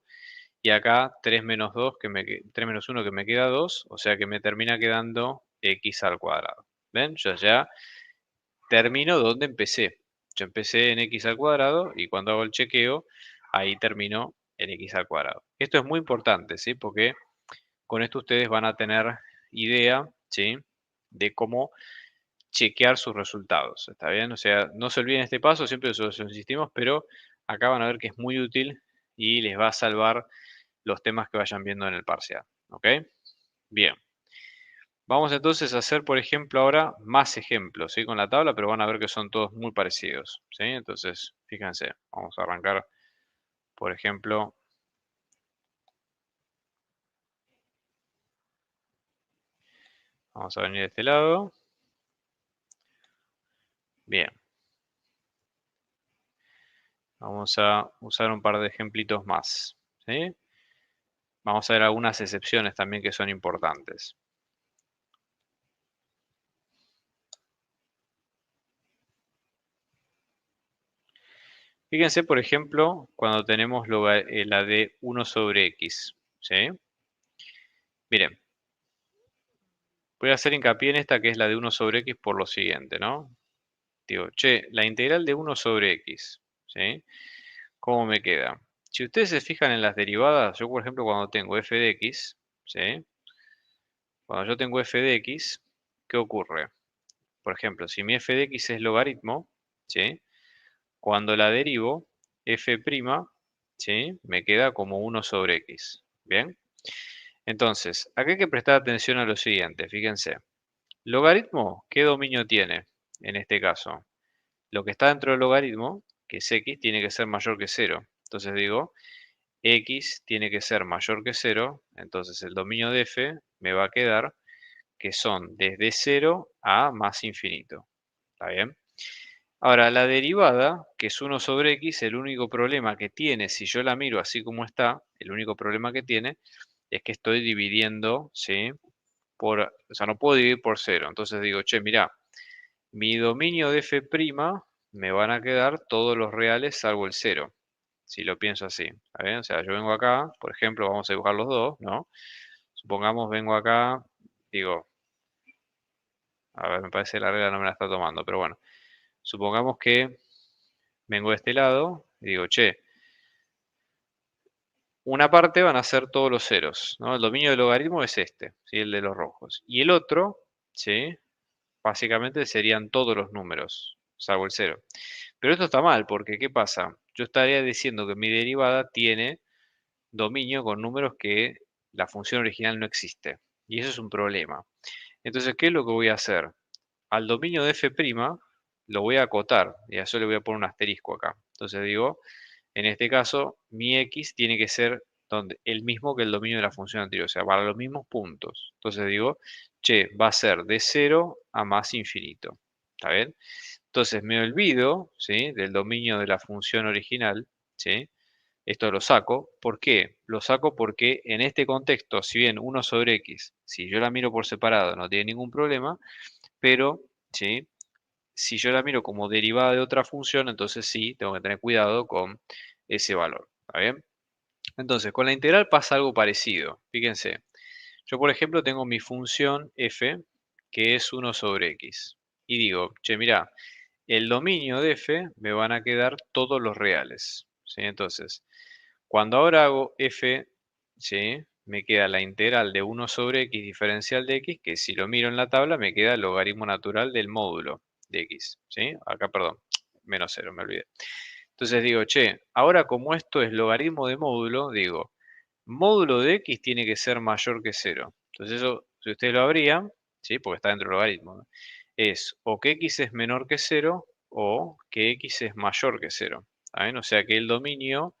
Y acá 3 menos 2, 3 menos 1 que me queda 2, o sea que me termina quedando x al cuadrado. ¿Ven? Yo ya termino donde empecé. Yo empecé en x al cuadrado y cuando hago el chequeo, ahí termino en x al cuadrado. Esto es muy importante, ¿sí? Porque con esto ustedes van a tener idea, ¿sí? De cómo chequear sus resultados, ¿está bien? O sea, no se olviden este paso, siempre os insistimos, pero acá van a ver que es muy útil y les va a salvar los temas que vayan viendo en el parcial, ¿ok? Bien. Vamos entonces a hacer, por ejemplo, ahora más ejemplos, ¿sí? Con la tabla, pero van a ver que son todos muy parecidos, ¿sí? Entonces, fíjense, vamos a arrancar, por ejemplo, vamos a venir de este lado. Bien. Vamos a usar un par de ejemplitos más, ¿sí? Vamos a ver algunas excepciones también que son importantes. Fíjense, por ejemplo, cuando tenemos la de 1 sobre x, ¿sí? Miren, voy a hacer hincapié en esta que es la de 1 sobre x por lo siguiente, ¿no? Digo, che, la integral de 1 sobre x, ¿sí? ¿Cómo me queda? Si ustedes se fijan en las derivadas, yo por ejemplo cuando tengo f de x, ¿sí? Cuando yo tengo f de x, ¿qué ocurre? Por ejemplo, si mi f de x es logaritmo, ¿sí? Cuando la derivo, f', ¿sí? Me queda como 1 sobre x, ¿bien? Entonces, acá hay que prestar atención a lo siguiente, fíjense. Logaritmo, ¿qué dominio tiene en este caso? Lo que está dentro del logaritmo, que es x, tiene que ser mayor que 0. Entonces digo, x tiene que ser mayor que 0, entonces el dominio de f me va a quedar que son desde 0 a más infinito. ¿Está bien? Ahora, la derivada, que es 1 sobre x, el único problema que tiene, si yo la miro así como está, el único problema que tiene es que estoy dividiendo, ¿sí? O sea, no puedo dividir por 0. Entonces digo, che, mirá, mi dominio de f' me van a quedar todos los reales salvo el 0, si lo pienso así. ¿Está bien? O sea, yo vengo acá, por ejemplo, vamos a dibujar los dos, ¿no? Supongamos vengo acá, digo, A ver, me parece que la regla no me la está tomando, pero bueno. Supongamos que vengo de este lado y digo, che, una parte van a ser todos los ceros, ¿no? El dominio del logaritmo es este, ¿sí? El de los rojos. Y el otro, ¿sí? Básicamente serían todos los números, salvo el cero. Pero esto está mal, porque ¿qué pasa? Yo estaría diciendo que mi derivada tiene dominio con números que la función original no existe. Y eso es un problema. Entonces, ¿qué es lo que voy a hacer? Al dominio de f' lo voy a acotar y a eso le voy a poner un asterisco acá. Entonces digo, en este caso, mi x tiene que ser el mismo que el dominio de la función anterior, o sea, para los mismos puntos. Entonces digo, che, va a ser de 0 a más infinito. ¿Está bien? Entonces me olvido, ¿sí? Del dominio de la función original, ¿sí? Esto lo saco. ¿Por qué? Lo saco porque en este contexto, si bien 1 sobre x, si yo la miro por separado no tiene ningún problema, pero, ¿sí? Si yo la miro como derivada de otra función, entonces sí, tengo que tener cuidado con ese valor. ¿Está bien? Entonces, con la integral pasa algo parecido. Fíjense, yo por ejemplo tengo mi función f, que es 1 sobre x. Y digo, che, mira, el dominio de f me van a quedar todos los reales. ¿Sí? Entonces, cuando ahora hago f, ¿sí? Me queda la integral de 1 sobre x diferencial de x, que si lo miro en la tabla me queda el logaritmo natural del módulo de x. ¿Sí? Acá, perdón, menos 0, me olvidé. Entonces digo, che, ahora como esto es logaritmo de módulo, digo, módulo de x tiene que ser mayor que 0. Entonces eso, si ustedes lo abrían, ¿sí? Porque está dentro del logaritmo, ¿no? Es o que x es menor que 0 o que x es mayor que 0. ¿Saben? O sea que el dominio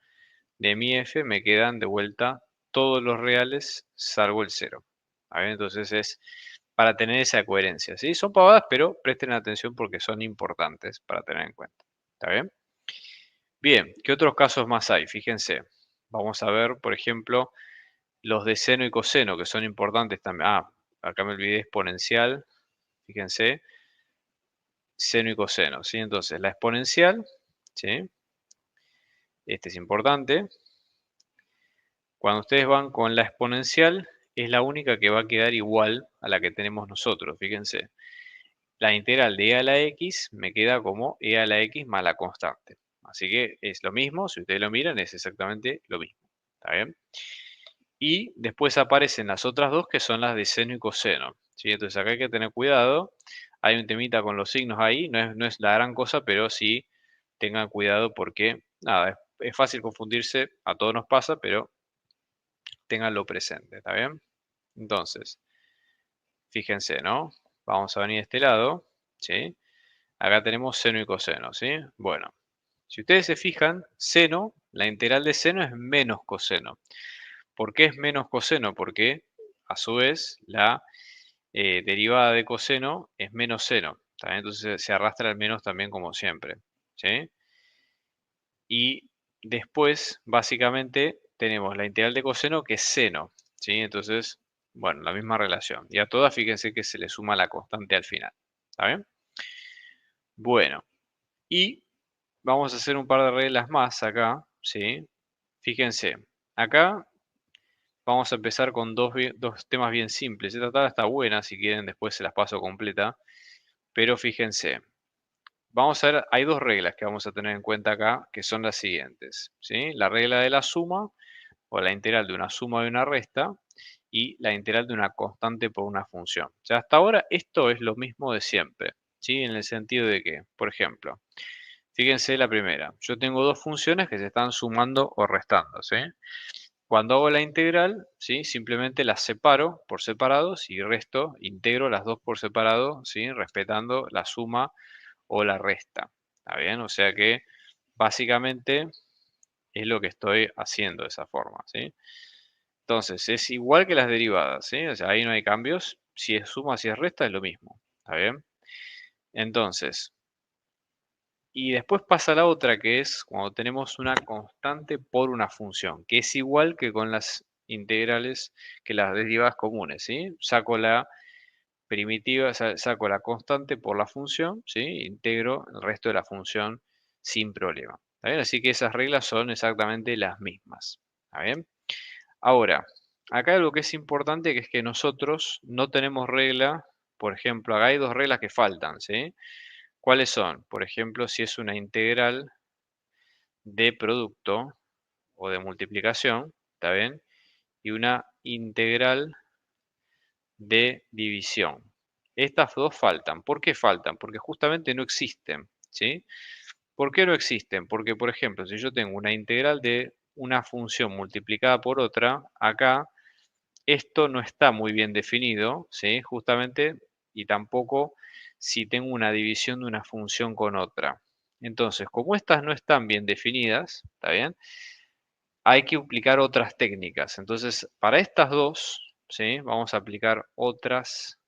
de mi f me quedan de vuelta todos los reales salvo el 0. ¿Saben? Entonces es para tener esa coherencia. ¿Sí? Son pavadas, pero presten atención porque son importantes para tener en cuenta. ¿Está bien? Bien, ¿qué otros casos más hay? Fíjense. Vamos a ver, por ejemplo, los de seno y coseno, que son importantes también. Ah, acá me olvidé exponencial. Fíjense, seno y coseno, ¿sí? Entonces, la exponencial, ¿sí? Este es importante. Cuando ustedes van con la exponencial, es la única que va a quedar igual a la que tenemos nosotros, fíjense. La integral de e a la x me queda como e a la x más la constante. Así que es lo mismo, si ustedes lo miran, es exactamente lo mismo. ¿Está bien? Y después aparecen las otras dos que son las de seno y coseno. ¿Sí? Entonces acá hay que tener cuidado. Hay un temita con los signos ahí, no es la gran cosa, pero sí tengan cuidado porque, nada, es fácil confundirse, a todos nos pasa, pero ténganlo presente, ¿está bien? Entonces, fíjense, ¿no? Vamos a venir de este lado, ¿sí? Acá tenemos seno y coseno, ¿sí? Bueno, si ustedes se fijan, seno, la integral de seno es menos coseno. ¿Por qué es menos coseno? Porque a su vez la derivada de coseno es menos seno. ¿Está bien? Entonces se arrastra el menos también como siempre. ¿Sí? Y después, básicamente, tenemos la integral de coseno que es seno. ¿Sí? Entonces, bueno, la misma relación. Y a todas fíjense que se le suma la constante al final. ¿Está bien? Bueno, y vamos a hacer un par de reglas más acá. ¿Sí? Fíjense, acá vamos a empezar con dos temas bien simples. Esta tabla está buena, si quieren después se las paso completa. Pero fíjense, vamos a ver, hay dos reglas que vamos a tener en cuenta acá, que son las siguientes. ¿Sí? La regla de la suma, o la integral de una suma de una resta, y la integral de una constante por una función. Ya hasta ahora esto es lo mismo de siempre. ¿Sí? En el sentido de que, por ejemplo, fíjense la primera. Yo tengo dos funciones que se están sumando o restando. ¿Sí? Cuando hago la integral, ¿sí? Simplemente las separo por separados y resto, integro las dos por separado, ¿sí? Respetando la suma o la resta. ¿Está bien? O sea que básicamente es lo que estoy haciendo de esa forma, ¿sí? Entonces, es igual que las derivadas, ¿sí? O sea, ahí no hay cambios. Si es suma, si es resta, es lo mismo. ¿Está bien? Entonces, y después pasa la otra que es cuando tenemos una constante por una función, que es igual que con las integrales, que las derivadas comunes, ¿sí? Saco la primitiva, saco la constante por la función, ¿sí? Integro el resto de la función sin problema. ¿Está bien? Así que esas reglas son exactamente las mismas. ¿Está bien? Ahora, acá algo que es importante que es que nosotros no tenemos regla por ejemplo, acá hay dos reglas que faltan, ¿sí? ¿Cuáles son? Por ejemplo, si es una integral de producto o de multiplicación, ¿está bien? Y una integral de división. Estas dos faltan. ¿Por qué faltan? Porque justamente no existen, ¿sí? ¿Por qué no existen? Porque, por ejemplo, si yo tengo una integral de una función multiplicada por otra, acá esto no está muy bien definido, ¿sí? Justamente, y tampoco si tengo una división de una función con otra. Entonces, como estas no están bien definidas, ¿está bien? Hay que aplicar otras técnicas. Entonces, para estas dos, ¿sí? Vamos a aplicar otras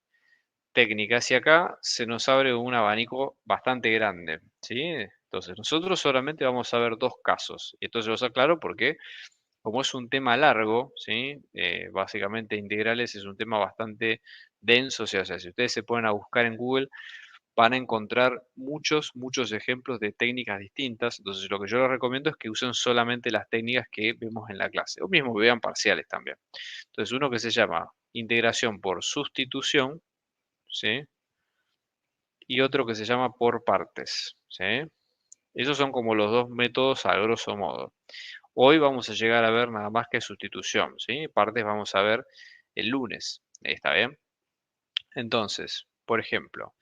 técnicas y acá se nos abre un abanico bastante grande, ¿sí? Entonces, nosotros solamente vamos a ver dos casos. Y esto se los aclaro porque como es un tema largo, ¿sí? Básicamente integrales es un tema bastante denso, o sea, si ustedes se ponen a buscar en Google, van a encontrar muchos ejemplos de técnicas distintas. Entonces, lo que yo les recomiendo es que usen solamente las técnicas que vemos en la clase, o mismo vean parciales también. Entonces, uno que se llama integración por sustitución, ¿sí? Y otro que se llama por partes, ¿sí? Esos son como los dos métodos a grosso modo. Hoy vamos a llegar a ver nada más que sustitución, ¿sí? Partes vamos a ver el lunes, ¿está bien? Entonces, por ejemplo,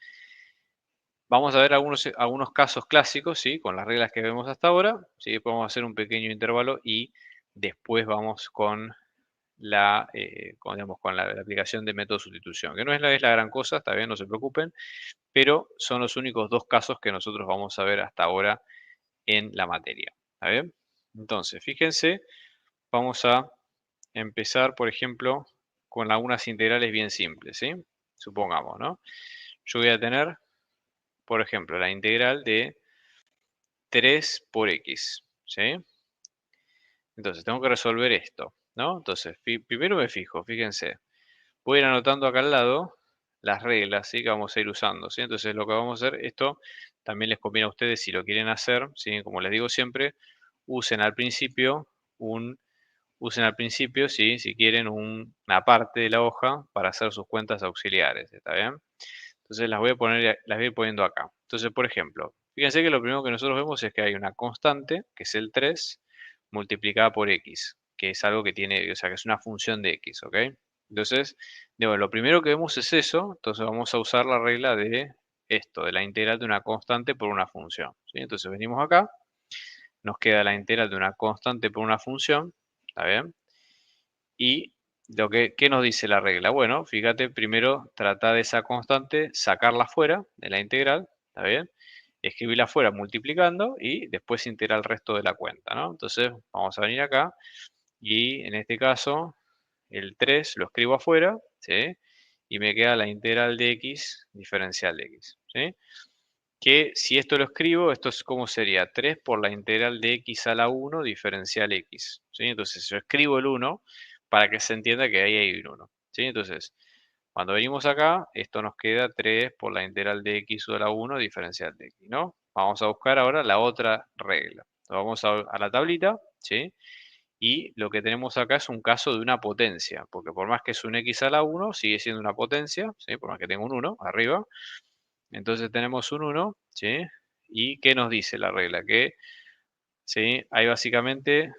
vamos a ver algunos casos clásicos, ¿sí? Con las reglas que vemos hasta ahora, ¿sí? Después vamos a hacer un pequeño intervalo y después vamos con digamos, con la aplicación de método de sustitución, que no es la gran cosa, está bien, no se preocupen, pero son los únicos dos casos que nosotros vamos a ver hasta ahora en la materia, ¿está bien? Entonces, fíjense, vamos a empezar, por ejemplo, con algunas integrales bien simples, ¿sí? Supongamos, ¿no? Yo voy a tener, por ejemplo, la integral de 3 por x, ¿sí? Entonces, tengo que resolver esto, ¿no? Entonces, primero me fijo, fíjense, voy a ir anotando acá al lado las reglas, ¿sí? Que vamos a ir usando, ¿sí? Entonces, lo que vamos a hacer, esto también les conviene a ustedes si lo quieren hacer, ¿sí? Como les digo siempre, usen al principio un usen al principio, ¿sí? Si quieren, una parte de la hoja para hacer sus cuentas auxiliares, ¿está bien? Entonces las voy a ir poniendo acá. Entonces, por ejemplo, fíjense que lo primero que nosotros vemos es que hay una constante, que es el 3, multiplicada por x, que es algo que tiene, o sea, que es una función de x, ¿ok? Entonces, digo, lo primero que vemos es eso, entonces vamos a usar la regla de esto, de la integral de una constante por una función, ¿sí? Entonces venimos acá, nos queda la integral de una constante por una función, ¿está bien? Y ¿qué nos dice la regla? Bueno, fíjate, primero trata de esa constante, sacarla fuera de la integral, ¿está bien? Escribirla fuera multiplicando y después integrar el resto de la cuenta, ¿no? Entonces vamos a venir acá y en este caso el 3 lo escribo afuera, ¿sí? Y me queda la integral de x diferencial de x, ¿sí? Que si esto lo escribo, esto es como sería 3 por la integral de x a la 1 diferencial x, ¿sí? Entonces yo escribo el 1 para que se entienda que ahí hay un 1, ¿sí? Entonces, cuando venimos acá, esto nos queda 3 por la integral de x a la 1 diferencial de x, ¿no? Vamos a buscar ahora la otra regla. Vamos a la tablita, ¿sí? Y lo que tenemos acá es un caso de una potencia, porque por más que es un x a la 1, sigue siendo una potencia, ¿sí? Por más que tenga un 1 arriba. Entonces tenemos un 1, ¿sí? ¿Y qué nos dice la regla? Que, ¿sí? Hay básicamente,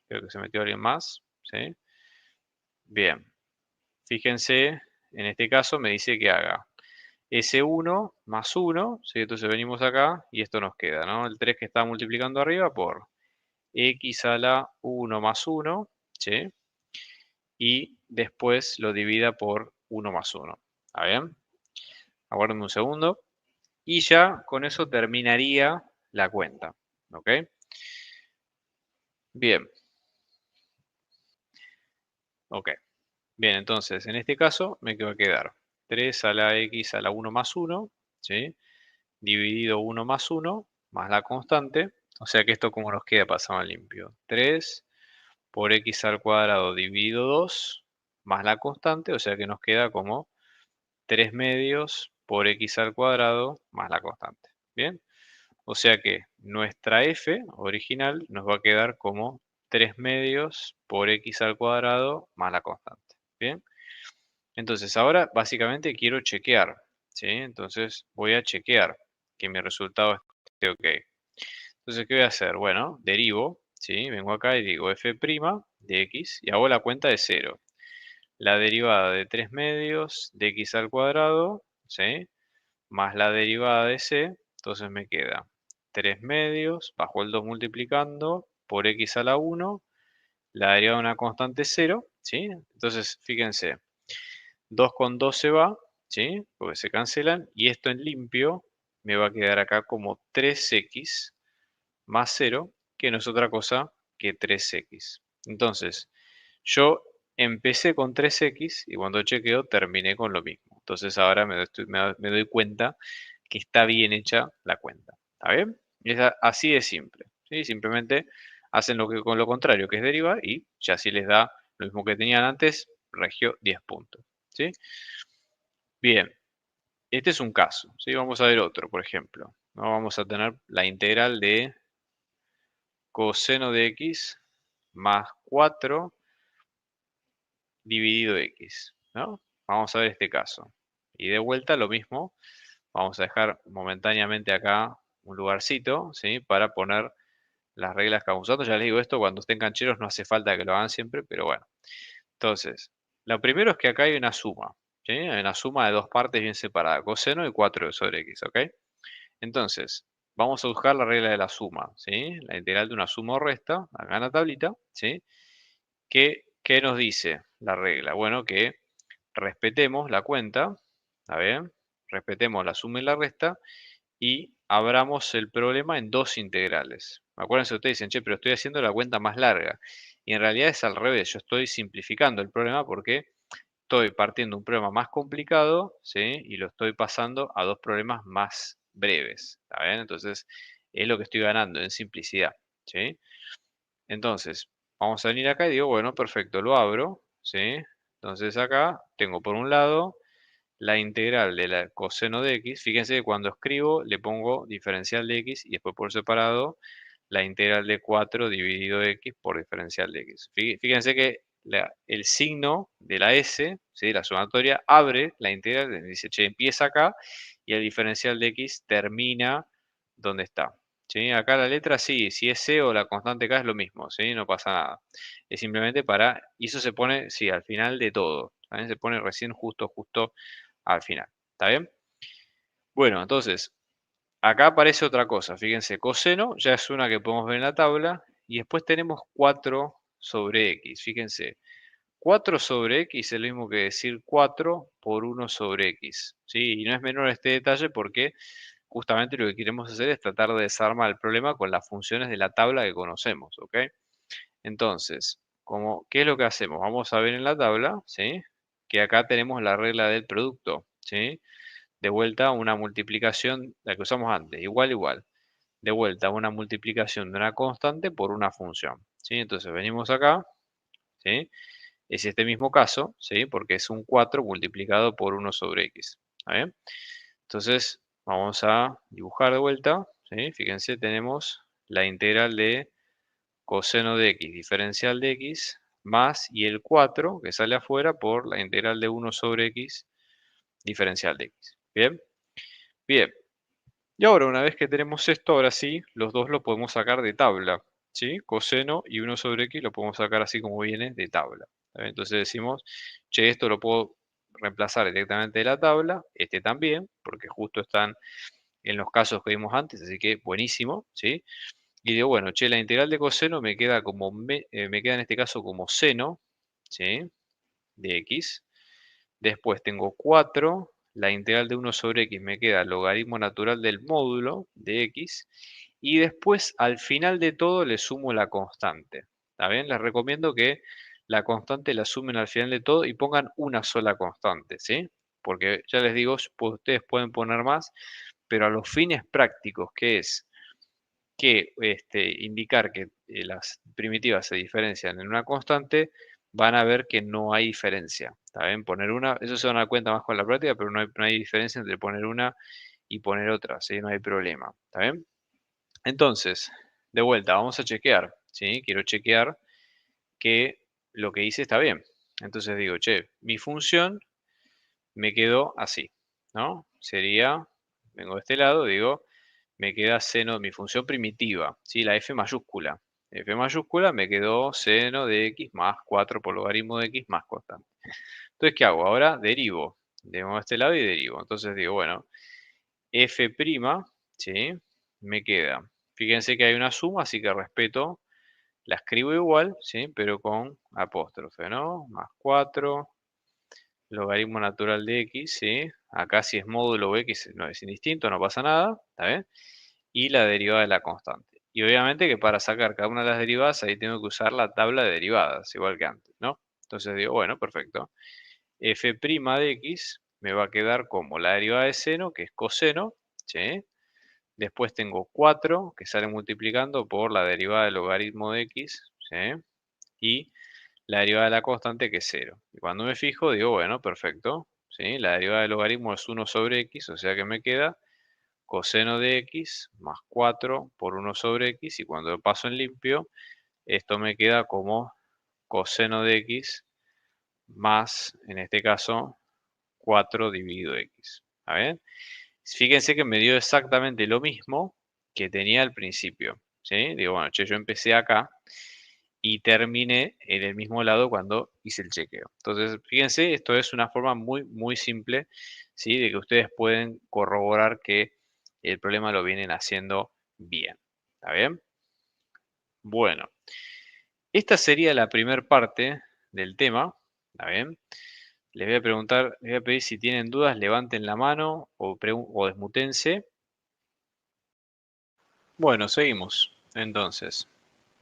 creo que se metió alguien más, ¿sí? Bien, fíjense, en este caso me dice que haga S1 más 1, ¿sí? Entonces venimos acá y esto nos queda, ¿no? El 3 que está multiplicando arriba por x a la 1 más 1, ¿sí? Y después lo divida por 1 más 1, ¿está bien? Aguárdenme un segundo. Y ya con eso terminaría la cuenta, ¿ok? Bien, ok. Bien, entonces en este caso me va a quedar 3 a la x a la 1 más 1, ¿sí? Dividido 1 más 1, más la constante. O sea que esto como nos queda pasado a limpio. 3 por x al cuadrado dividido 2, más la constante. O sea que nos queda como 3 medios por x al cuadrado más la constante. Bien. O sea que nuestra f original nos va a quedar como 3 medios por x al cuadrado más la constante. Bien. Entonces ahora básicamente quiero chequear, ¿sí? Entonces voy a chequear que mi resultado esté ok. Entonces, ¿qué voy a hacer? Bueno, derivo, ¿sí? Vengo acá y digo f' de x y hago la cuenta de 0. La derivada de 3 medios de x al cuadrado, ¿sí? Más la derivada de c, entonces me queda 3 medios bajo el 2 multiplicando por x a la 1, la derivada de una constante 0, ¿sí? Entonces, fíjense, 2 con 2 se va, ¿sí? Porque se cancelan, y esto en limpio me va a quedar acá como 3x más 0, que no es otra cosa que 3x. Entonces, yo empecé con 3x y cuando chequeo terminé con lo mismo. Entonces ahora me doy cuenta que está bien hecha la cuenta. ¿Está bien? Es así de simple. ¿Sí? Simplemente hacen con lo contrario, que es derivar, y ya si les da lo mismo que tenían antes, regio 10 puntos. ¿Sí? Bien, este es un caso. ¿Sí? Vamos a ver otro, por ejemplo. ¿No? Vamos a tener la integral de coseno de x más 4 dividido x, ¿no? Vamos a ver este caso. Y de vuelta lo mismo, vamos a dejar momentáneamente acá un lugarcito, ¿sí? Para poner las reglas que vamos usando. Ya les digo esto, cuando estén cancheros no hace falta que lo hagan siempre, pero bueno. Entonces, lo primero es que acá hay una suma, ¿sí? Hay una suma de dos partes bien separadas, coseno y 4 sobre x, ¿ok? Entonces, vamos a buscar la regla de la suma, ¿sí? La integral de una suma o resta, acá en la tablita, ¿sí? ¿Qué nos dice la regla? Bueno, que respetemos la cuenta, ¿está bien? Respetemos la suma y la resta y abramos el problema en dos integrales. Acuérdense, ustedes dicen, che, pero estoy haciendo la cuenta más larga. Y en realidad es al revés, yo estoy simplificando el problema porque estoy partiendo un problema más complicado, ¿sí? Y lo estoy pasando a dos problemas más breves, ¿está bien? Entonces, es lo que estoy ganando en simplicidad, ¿sí? Entonces, vamos a venir acá y digo, bueno, perfecto, lo abro, ¿sí? Entonces acá tengo por un lado la integral de la coseno de x. Fíjense que cuando escribo le pongo diferencial de x y después por separado la integral de 4 dividido x por diferencial de x. Fíjense que el signo de la s, ¿sí? La sumatoria, abre la integral, dice, che, empieza acá y el diferencial de x termina donde está. ¿Sí? Acá la letra sí, si es C o la constante K es lo mismo, ¿sí? No pasa nada. Es simplemente y eso se pone, sí, al final de todo. También se pone recién justo al final. ¿Está bien? Bueno, entonces, acá aparece otra cosa. Fíjense, coseno ya es una que podemos ver en la tabla. Y después tenemos 4 sobre x. Fíjense, 4 sobre x es lo mismo que decir 4 por 1 sobre x. ¿Sí? Y no es menor este detalle porque justamente lo que queremos hacer es tratar de desarmar el problema con las funciones de la tabla que conocemos. ¿Ok? Entonces, ¿qué es lo que hacemos? Vamos a ver en la tabla, ¿sí? Que acá tenemos la regla del producto, ¿sí? De vuelta una multiplicación, la que usamos antes, igual. De vuelta una multiplicación de una constante por una función, ¿sí? Entonces venimos acá, ¿sí? Es este mismo caso, ¿sí? Porque es un 4 multiplicado por 1 sobre x, ¿está bien? Entonces vamos a dibujar de vuelta, ¿sí? Fíjense, tenemos la integral de coseno de x diferencial de x más y el 4 que sale afuera por la integral de 1 sobre x diferencial de x. ¿Bien? Bien. Y ahora, una vez que tenemos esto, ahora sí, los dos lo podemos sacar de tabla, ¿sí? Coseno y 1 sobre x lo podemos sacar así como viene de tabla. Entonces decimos, che, esto lo puedo reemplazar directamente de la tabla, este también, porque justo están en los casos que vimos antes, así que buenísimo, ¿sí? Y digo, bueno, che, la integral de coseno me queda me queda en este caso como seno, ¿sí? De x. Después tengo 4, la integral de 1 sobre x me queda logaritmo natural del módulo de x. Y después, al final de todo, le sumo la constante. ¿Está bien? Les recomiendo que la constante la sumen al final de todo y pongan una sola constante, ¿sí? Porque ya les digo, ustedes pueden poner más, pero a los fines prácticos, que es que indicar que las primitivas se diferencian en una constante, van a ver que no hay diferencia. ¿Está bien? Poner una, eso se van a dar cuenta más con la práctica, pero no hay diferencia entre poner una y poner otra, ¿sí? No hay problema. ¿Está bien? Entonces, de vuelta, vamos a chequear, ¿sí? Quiero chequear que lo que hice está bien. Entonces digo, che, mi función me quedó así, ¿no? Sería, vengo de este lado, digo, me queda seno, mi función primitiva, ¿sí? La f mayúscula. F mayúscula me quedó seno de x más 4 por logaritmo de x más constante. Entonces, ¿qué hago? Ahora derivo. Vengo de este lado y derivo. Entonces digo, bueno, f', ¿sí? Me queda. Fíjense que hay una suma, así que respeto, la escribo igual, ¿sí? Pero con apóstrofe, ¿no? Más 4 logaritmo natural de x, ¿sí? Acá si es módulo x no es indistinto, no pasa nada, ¿está bien? Y la derivada de la constante. Y obviamente que para sacar cada una de las derivadas ahí tengo que usar la tabla de derivadas, igual que antes, ¿no? Entonces digo, bueno, perfecto. F' de x me va a quedar como la derivada de seno, que es coseno, ¿sí? Después tengo 4, que sale multiplicando por la derivada del logaritmo de x, ¿sí? Y la derivada de la constante, que es 0. Y cuando me fijo, digo, bueno, perfecto, ¿sí? La derivada del logaritmo es 1 sobre x, o sea que me queda coseno de x más 4 por 1 sobre x, y cuando lo paso en limpio, esto me queda como coseno de x más, en este caso, 4 dividido x. ¿Está bien? Fíjense que me dio exactamente lo mismo que tenía al principio, ¿sí? Digo, bueno, che, yo empecé acá y terminé en el mismo lado cuando hice el chequeo. Entonces, fíjense, esto es una forma muy, muy simple, ¿sí? De que ustedes pueden corroborar que el problema lo vienen haciendo bien. ¿Está bien? Bueno, esta sería la primera parte del tema. ¿Está bien? Les voy a preguntar, les voy a pedir si tienen dudas, levanten la mano o desmutense. Bueno, seguimos. Entonces,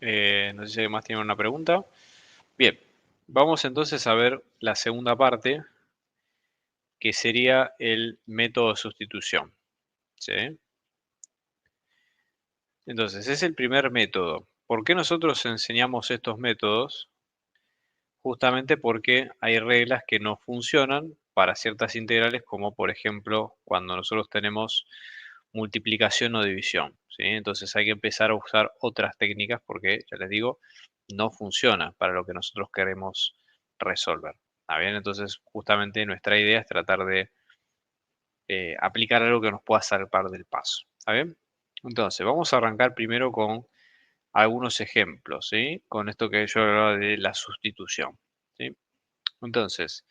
no sé si alguien más tiene una pregunta. Bien, vamos entonces a ver la segunda parte, que sería el método de sustitución, ¿sí? Entonces, es el primer método. ¿Por qué nosotros enseñamos estos métodos? Justamente porque hay reglas que no funcionan para ciertas integrales, como por ejemplo cuando nosotros tenemos multiplicación o división, ¿sí? Entonces hay que empezar a usar otras técnicas porque, ya les digo, no funciona para lo que nosotros queremos resolver. ¿Está bien? Entonces, justamente nuestra idea es tratar de aplicar algo que nos pueda salvar del paso. ¿Está bien? Entonces, vamos a arrancar primero con algunos ejemplos, ¿sí? Con esto que yo hablaba de la sustitución, ¿sí? Entonces,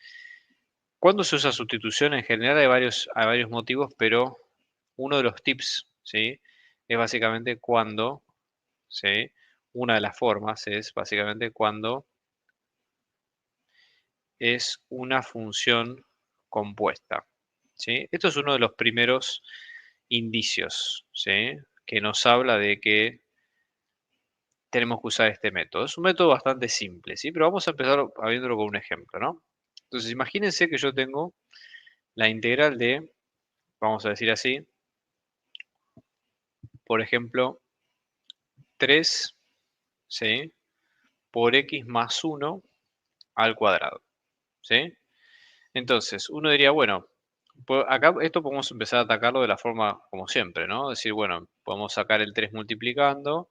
¿cuándo se usa sustitución? En general hay varios motivos, pero uno de los tips, ¿sí? Es básicamente cuando, ¿sí? Una de las formas es básicamente cuando es una función compuesta, ¿sí? Esto es uno de los primeros indicios, ¿sí? Que nos habla de que tenemos que usar este método. Es un método bastante simple, ¿sí? Pero vamos a empezar viéndolo con un ejemplo, ¿no? Entonces, imagínense que yo tengo la integral de, vamos a decir así, por ejemplo, 3, ¿sí? Por x más 1 al cuadrado, ¿sí? Entonces, uno diría, bueno, acá esto podemos empezar a atacarlo de la forma como siempre, ¿no? Decir, bueno, podemos sacar el 3 multiplicando,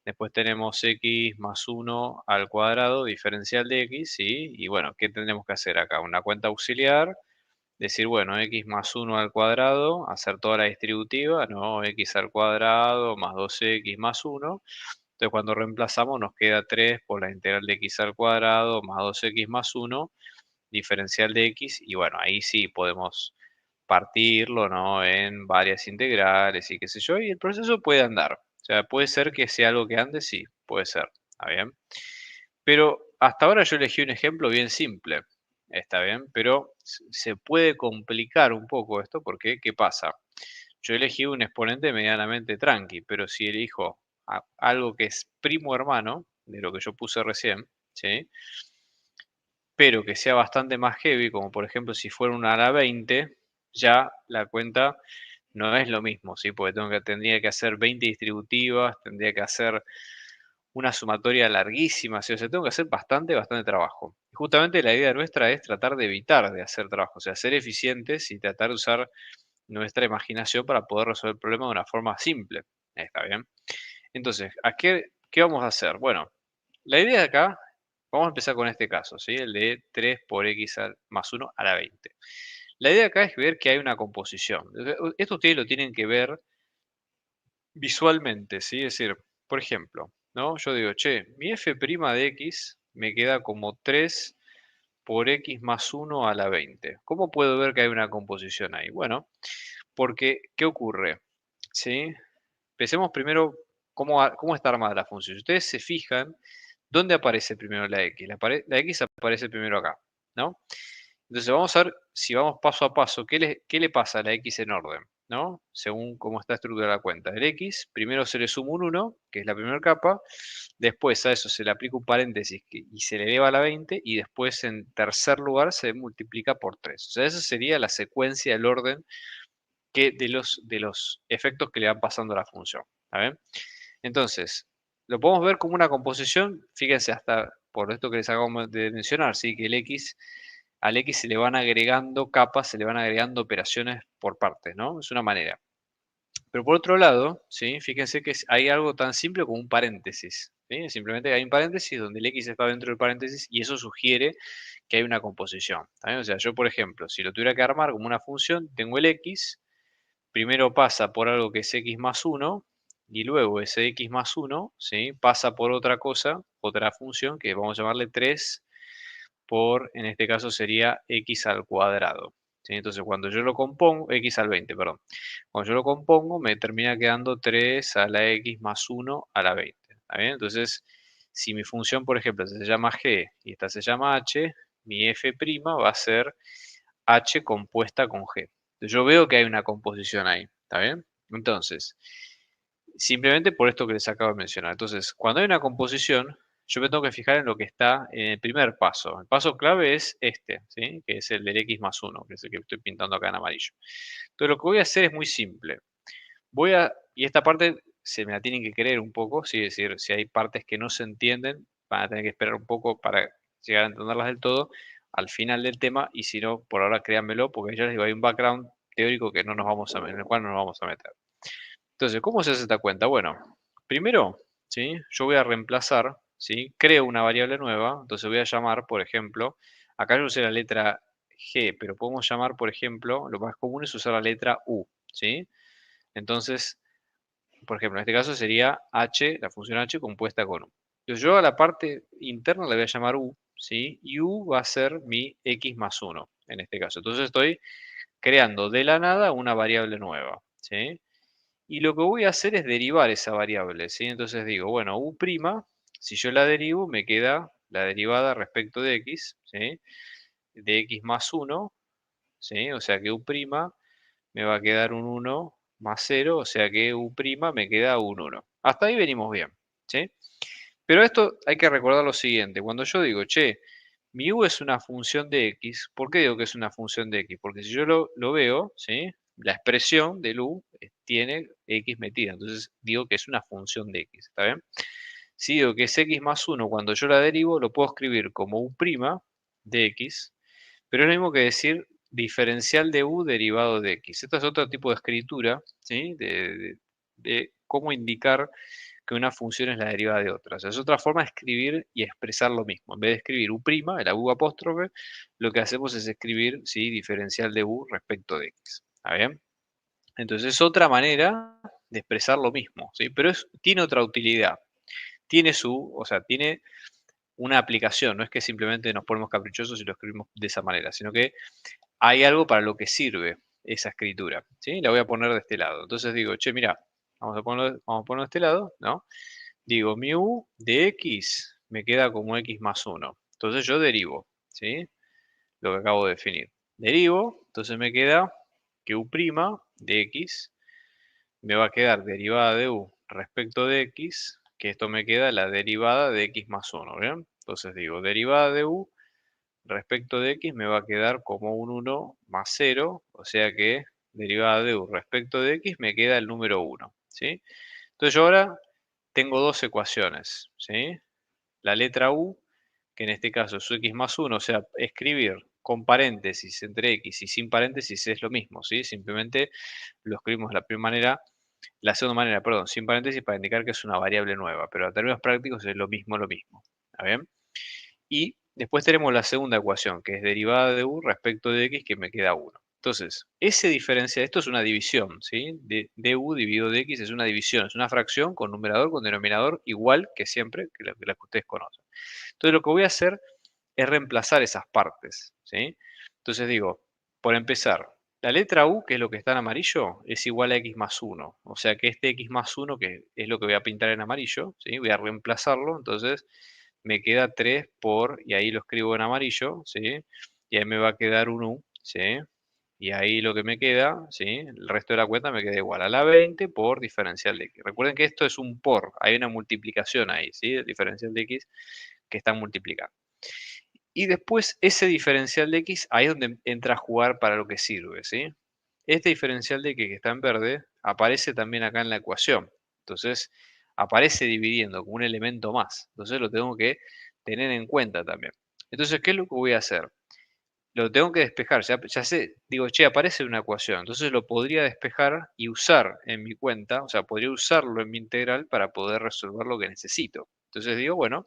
después tenemos x más 1 al cuadrado, diferencial de x, ¿sí? Y bueno, ¿qué tendremos que hacer acá? Una cuenta auxiliar, decir, bueno, x más 1 al cuadrado, hacer toda la distributiva, ¿no? X al cuadrado más 2x más 1. Entonces, cuando reemplazamos nos queda 3 por la integral de x al cuadrado más 2x más 1, diferencial de x, y bueno, ahí sí podemos partirlo, ¿no? En varias integrales y qué sé yo, y el proceso puede andar. O sea, puede ser que sea algo que ande, sí, puede ser, ¿está bien? Pero hasta ahora yo elegí un ejemplo bien simple, ¿está bien? Pero se puede complicar un poco esto porque, ¿qué pasa? Yo elegí un exponente medianamente tranqui, pero si elijo algo que es primo hermano de lo que yo puse recién, ¿sí? Pero que sea bastante más heavy, como por ejemplo si fuera una a la 20, ya la cuenta no es lo mismo, ¿sí? Porque tendría que hacer 20 distributivas, tendría que hacer una sumatoria larguísima, ¿sí? O sea, tengo que hacer bastante, bastante trabajo. Y justamente la idea nuestra es tratar de evitar de hacer trabajo, o sea, ser eficientes y tratar de usar nuestra imaginación para poder resolver el problema de una forma simple. ¿Está bien? Entonces, ¿qué vamos a hacer? Bueno, la idea de acá, vamos a empezar con este caso, ¿sí? El de 3 por x más 1 a la 20. La idea acá es ver que hay una composición. Esto ustedes lo tienen que ver visualmente, ¿sí? Es decir, por ejemplo, ¿no? Yo digo, che, mi f' de x me queda como 3 por x más 1 a la 20. ¿Cómo puedo ver que hay una composición ahí? Bueno, porque, ¿qué ocurre? ¿Sí? Pensemos primero cómo está armada la función. Si ustedes se fijan, ¿dónde aparece primero la x? La x aparece primero acá, ¿no? Entonces vamos a ver si vamos paso a paso, ¿qué le pasa a la x en orden? ¿No? Según cómo está estructurada la cuenta. El x, primero se le suma un 1, que es la primera capa, después a eso se le aplica un paréntesis y se le eleva a la 20, y después en tercer lugar se multiplica por 3. O sea, esa sería la secuencia, el orden de los efectos que le van pasando a la función. ¿Está bien? Entonces, lo podemos ver como una composición, fíjense hasta por esto que les acabo de mencionar, ¿sí? Que al X se le van agregando capas, se le van agregando operaciones por partes, ¿no? Es una manera. Pero por otro lado, ¿sí? Fíjense que hay algo tan simple como un paréntesis, ¿sí? Simplemente hay un paréntesis donde el X está dentro del paréntesis y eso sugiere que hay una composición. ¿Está bien? O sea, yo por ejemplo, si lo tuviera que armar como una función, tengo el X, primero pasa por algo que es x más 1 y luego ese x más 1, ¿sí? Pasa por otra cosa, otra función que vamos a llamarle 3 por, en este caso sería x al cuadrado. ¿Sí? Entonces cuando yo lo compongo, x al 20, perdón. Cuando yo lo compongo me termina quedando 3 a la x más 1 a la 20. ¿Está bien? Entonces, si mi función, por ejemplo, se llama g y esta se llama h, mi f' va a ser h compuesta con g. Yo veo que hay una composición ahí, ¿está bien? Entonces, simplemente por esto que les acabo de mencionar. Entonces, cuando hay una composición, yo me tengo que fijar en lo que está en el primer paso. El paso clave es este, ¿sí? Que es el del x más 1, que es el que estoy pintando acá en amarillo. Entonces, lo que voy a hacer es muy simple. Y esta parte se me la tienen que creer un poco, ¿sí? Es decir, si hay partes que no se entienden, van a tener que esperar un poco para llegar a entenderlas del todo al final del tema, y si no, por ahora créanmelo, porque ya les digo, hay un background teórico que no nos vamos a, en el cual no nos vamos a meter. Entonces, ¿cómo se hace esta cuenta? Bueno, primero, ¿sí? Yo voy a reemplazar, ¿sí? Creo una variable nueva, entonces voy a llamar, por ejemplo, acá yo usé la letra G, pero podemos llamar, por ejemplo, lo más común es usar la letra U, ¿sí? Entonces, por ejemplo, en este caso sería h, la función h compuesta con u. Entonces yo a la parte interna le voy a llamar u, ¿sí? Y u va a ser mi x más 1, en este caso. Entonces estoy creando de la nada una variable nueva, ¿sí? Y lo que voy a hacer es derivar esa variable, ¿sí? Entonces digo, bueno, u', si yo la derivo, me queda la derivada respecto de x, ¿sí? De x más 1, ¿sí? O sea que u' me va a quedar un 1 más 0, o sea que u' me queda un 1. Hasta ahí venimos bien, ¿sí? Pero esto hay que recordar lo siguiente, cuando yo digo, che, mi u es una función de x, ¿por qué digo que es una función de x? Porque si yo lo veo, ¿sí? La expresión del u tiene x metida, entonces digo que es una función de x, ¿está bien? Si digo que es x más 1 cuando yo la derivo, lo puedo escribir como u' de x, pero es lo mismo que decir diferencial de u derivado de x. Esto es otro tipo de escritura, ¿sí? De cómo indicar que una función es la derivada de otra. O sea, es otra forma de escribir y expresar lo mismo. En vez de escribir u', el u apóstrofe, lo que hacemos es escribir, ¿sí? Diferencial de u respecto de x. ¿Está bien? Entonces es otra manera de expresar lo mismo, ¿sí? Pero tiene otra utilidad. O sea, tiene una aplicación, no es que simplemente nos ponemos caprichosos y lo escribimos de esa manera, sino que hay algo para lo que sirve esa escritura, ¿sí? La voy a poner de este lado. Entonces digo, che, mira, vamos a ponerlo de este lado, ¿no? Digo, mi u de x me queda como x más 1. Entonces yo derivo, ¿sí? Lo que acabo de definir. Derivo, entonces me queda que u' de x me va a quedar derivada de u respecto de x, que esto me queda la derivada de x más 1, ¿bien? Entonces digo, derivada de u respecto de x me va a quedar como un 1 más 0, o sea que derivada de u respecto de x me queda el número 1, ¿sí? Entonces yo ahora tengo dos ecuaciones, ¿sí? La letra u, que en este caso es x más 1, o sea, escribir con paréntesis entre x y sin paréntesis es lo mismo, ¿sí? Simplemente lo escribimos de la segunda manera, perdón, sin paréntesis para indicar que es una variable nueva, pero a términos prácticos es lo mismo, lo mismo. ¿Está bien? Y después tenemos la segunda ecuación, que es derivada de u respecto de x, que me queda 1. Entonces, ese diferencial, esto es una división, ¿sí? Du dividido de x es una división, es una fracción con numerador, con denominador igual que siempre, que la que ustedes conocen. Entonces, lo que voy a hacer es reemplazar esas partes, ¿sí? Entonces digo, por empezar, la letra U, que es lo que está en amarillo, es igual a x más 1. O sea que este x más 1, que es lo que voy a pintar en amarillo, ¿sí? Voy a reemplazarlo, entonces me queda 3 por, y ahí lo escribo en amarillo, ¿sí? Y ahí me va a quedar un U, ¿sí? Y ahí lo que me queda, ¿sí? El resto de la cuenta me queda igual a la 20 por diferencial de x. Recuerden que esto es un por, hay una multiplicación ahí, ¿sí? El diferencial de x que están multiplicando. Y después ese diferencial de x, ahí es donde entra a jugar para lo que sirve, ¿sí? Este diferencial de x que está en verde aparece también acá en la ecuación. Entonces, aparece dividiendo como un elemento más. Entonces, lo tengo que tener en cuenta también. Entonces, ¿qué es lo que voy a hacer? Lo tengo que despejar. Ya sé, digo, che, aparece una ecuación. Entonces, lo podría despejar y usar en mi cuenta. O sea, podría usarlo en mi integral para poder resolver lo que necesito. Entonces, digo, bueno,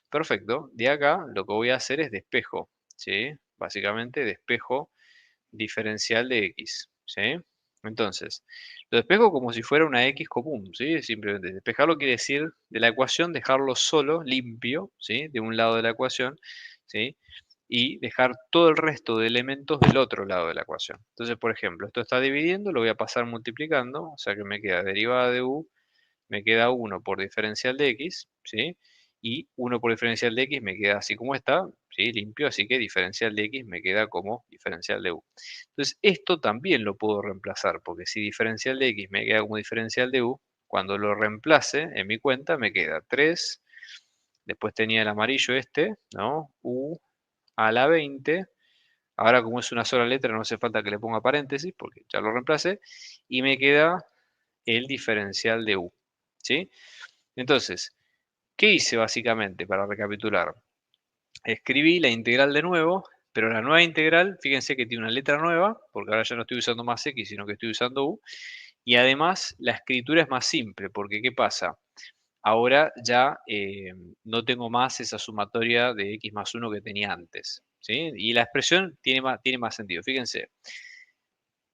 perfecto. De acá lo que voy a hacer es despejo, ¿sí? Básicamente despejo diferencial de x, ¿sí? Entonces, lo despejo como si fuera una x común, ¿sí? Simplemente despejarlo quiere decir de la ecuación dejarlo solo, limpio, ¿sí? De un lado de la ecuación, ¿sí? Y dejar todo el resto de elementos del otro lado de la ecuación. Entonces, por ejemplo, esto está dividiendo, lo voy a pasar multiplicando, o sea que me queda derivada de u, me queda 1 por diferencial de x, ¿sí? Y 1 por diferencial de x me queda así como está, ¿sí? Limpio, así que diferencial de x me queda como diferencial de u. Entonces, esto también lo puedo reemplazar, porque si diferencial de x me queda como diferencial de u, cuando lo reemplace en mi cuenta me queda 3, después tenía el amarillo este, ¿no? U a la 20, ahora como es una sola letra no hace falta que le ponga paréntesis, porque ya lo reemplacé, y me queda el diferencial de u, ¿sí? Entonces, ¿qué hice básicamente para recapitular? Escribí la integral de nuevo, pero la nueva integral, fíjense que tiene una letra nueva, porque ahora ya no estoy usando más x, sino que estoy usando u, y además la escritura es más simple, porque ¿qué pasa? Ahora ya no tengo más esa sumatoria de x más 1 que tenía antes, ¿sí? Y la expresión tiene más sentido, fíjense.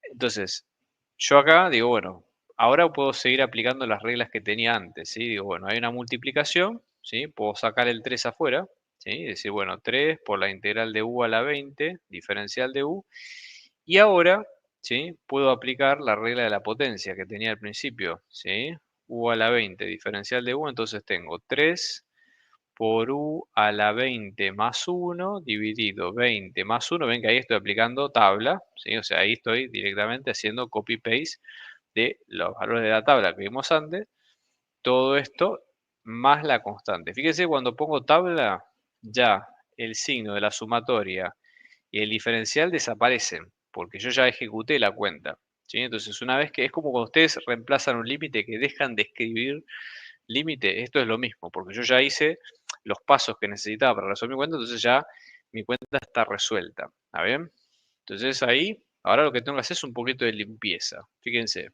Entonces, yo acá digo, bueno, ahora puedo seguir aplicando las reglas que tenía antes, ¿sí? Digo, bueno, hay una multiplicación, ¿sí? Puedo sacar el 3 afuera, ¿sí? Y decir, bueno, 3 por la integral de u a la 20, diferencial de u. Y ahora, ¿sí? Puedo aplicar la regla de la potencia que tenía al principio, ¿sí? U a la 20, diferencial de u, entonces tengo 3 por u a la 20 más 1 dividido 20 más 1. Ven que ahí estoy aplicando tabla, ¿sí? O sea, ahí estoy directamente haciendo copy-paste de los valores de la tabla que vimos antes. Todo esto más la constante. Fíjense, cuando pongo tabla, ya el signo de la sumatoria y el diferencial desaparecen, porque yo ya ejecuté la cuenta, ¿sí? Entonces, una vez que es como cuando ustedes reemplazan un límite que dejan de escribir límite, esto es lo mismo, porque yo ya hice los pasos que necesitaba para resolver mi cuenta, entonces ya mi cuenta está resuelta. ¿Está bien? Entonces ahí, ahora lo que tengo que hacer es un poquito de limpieza. Fíjense,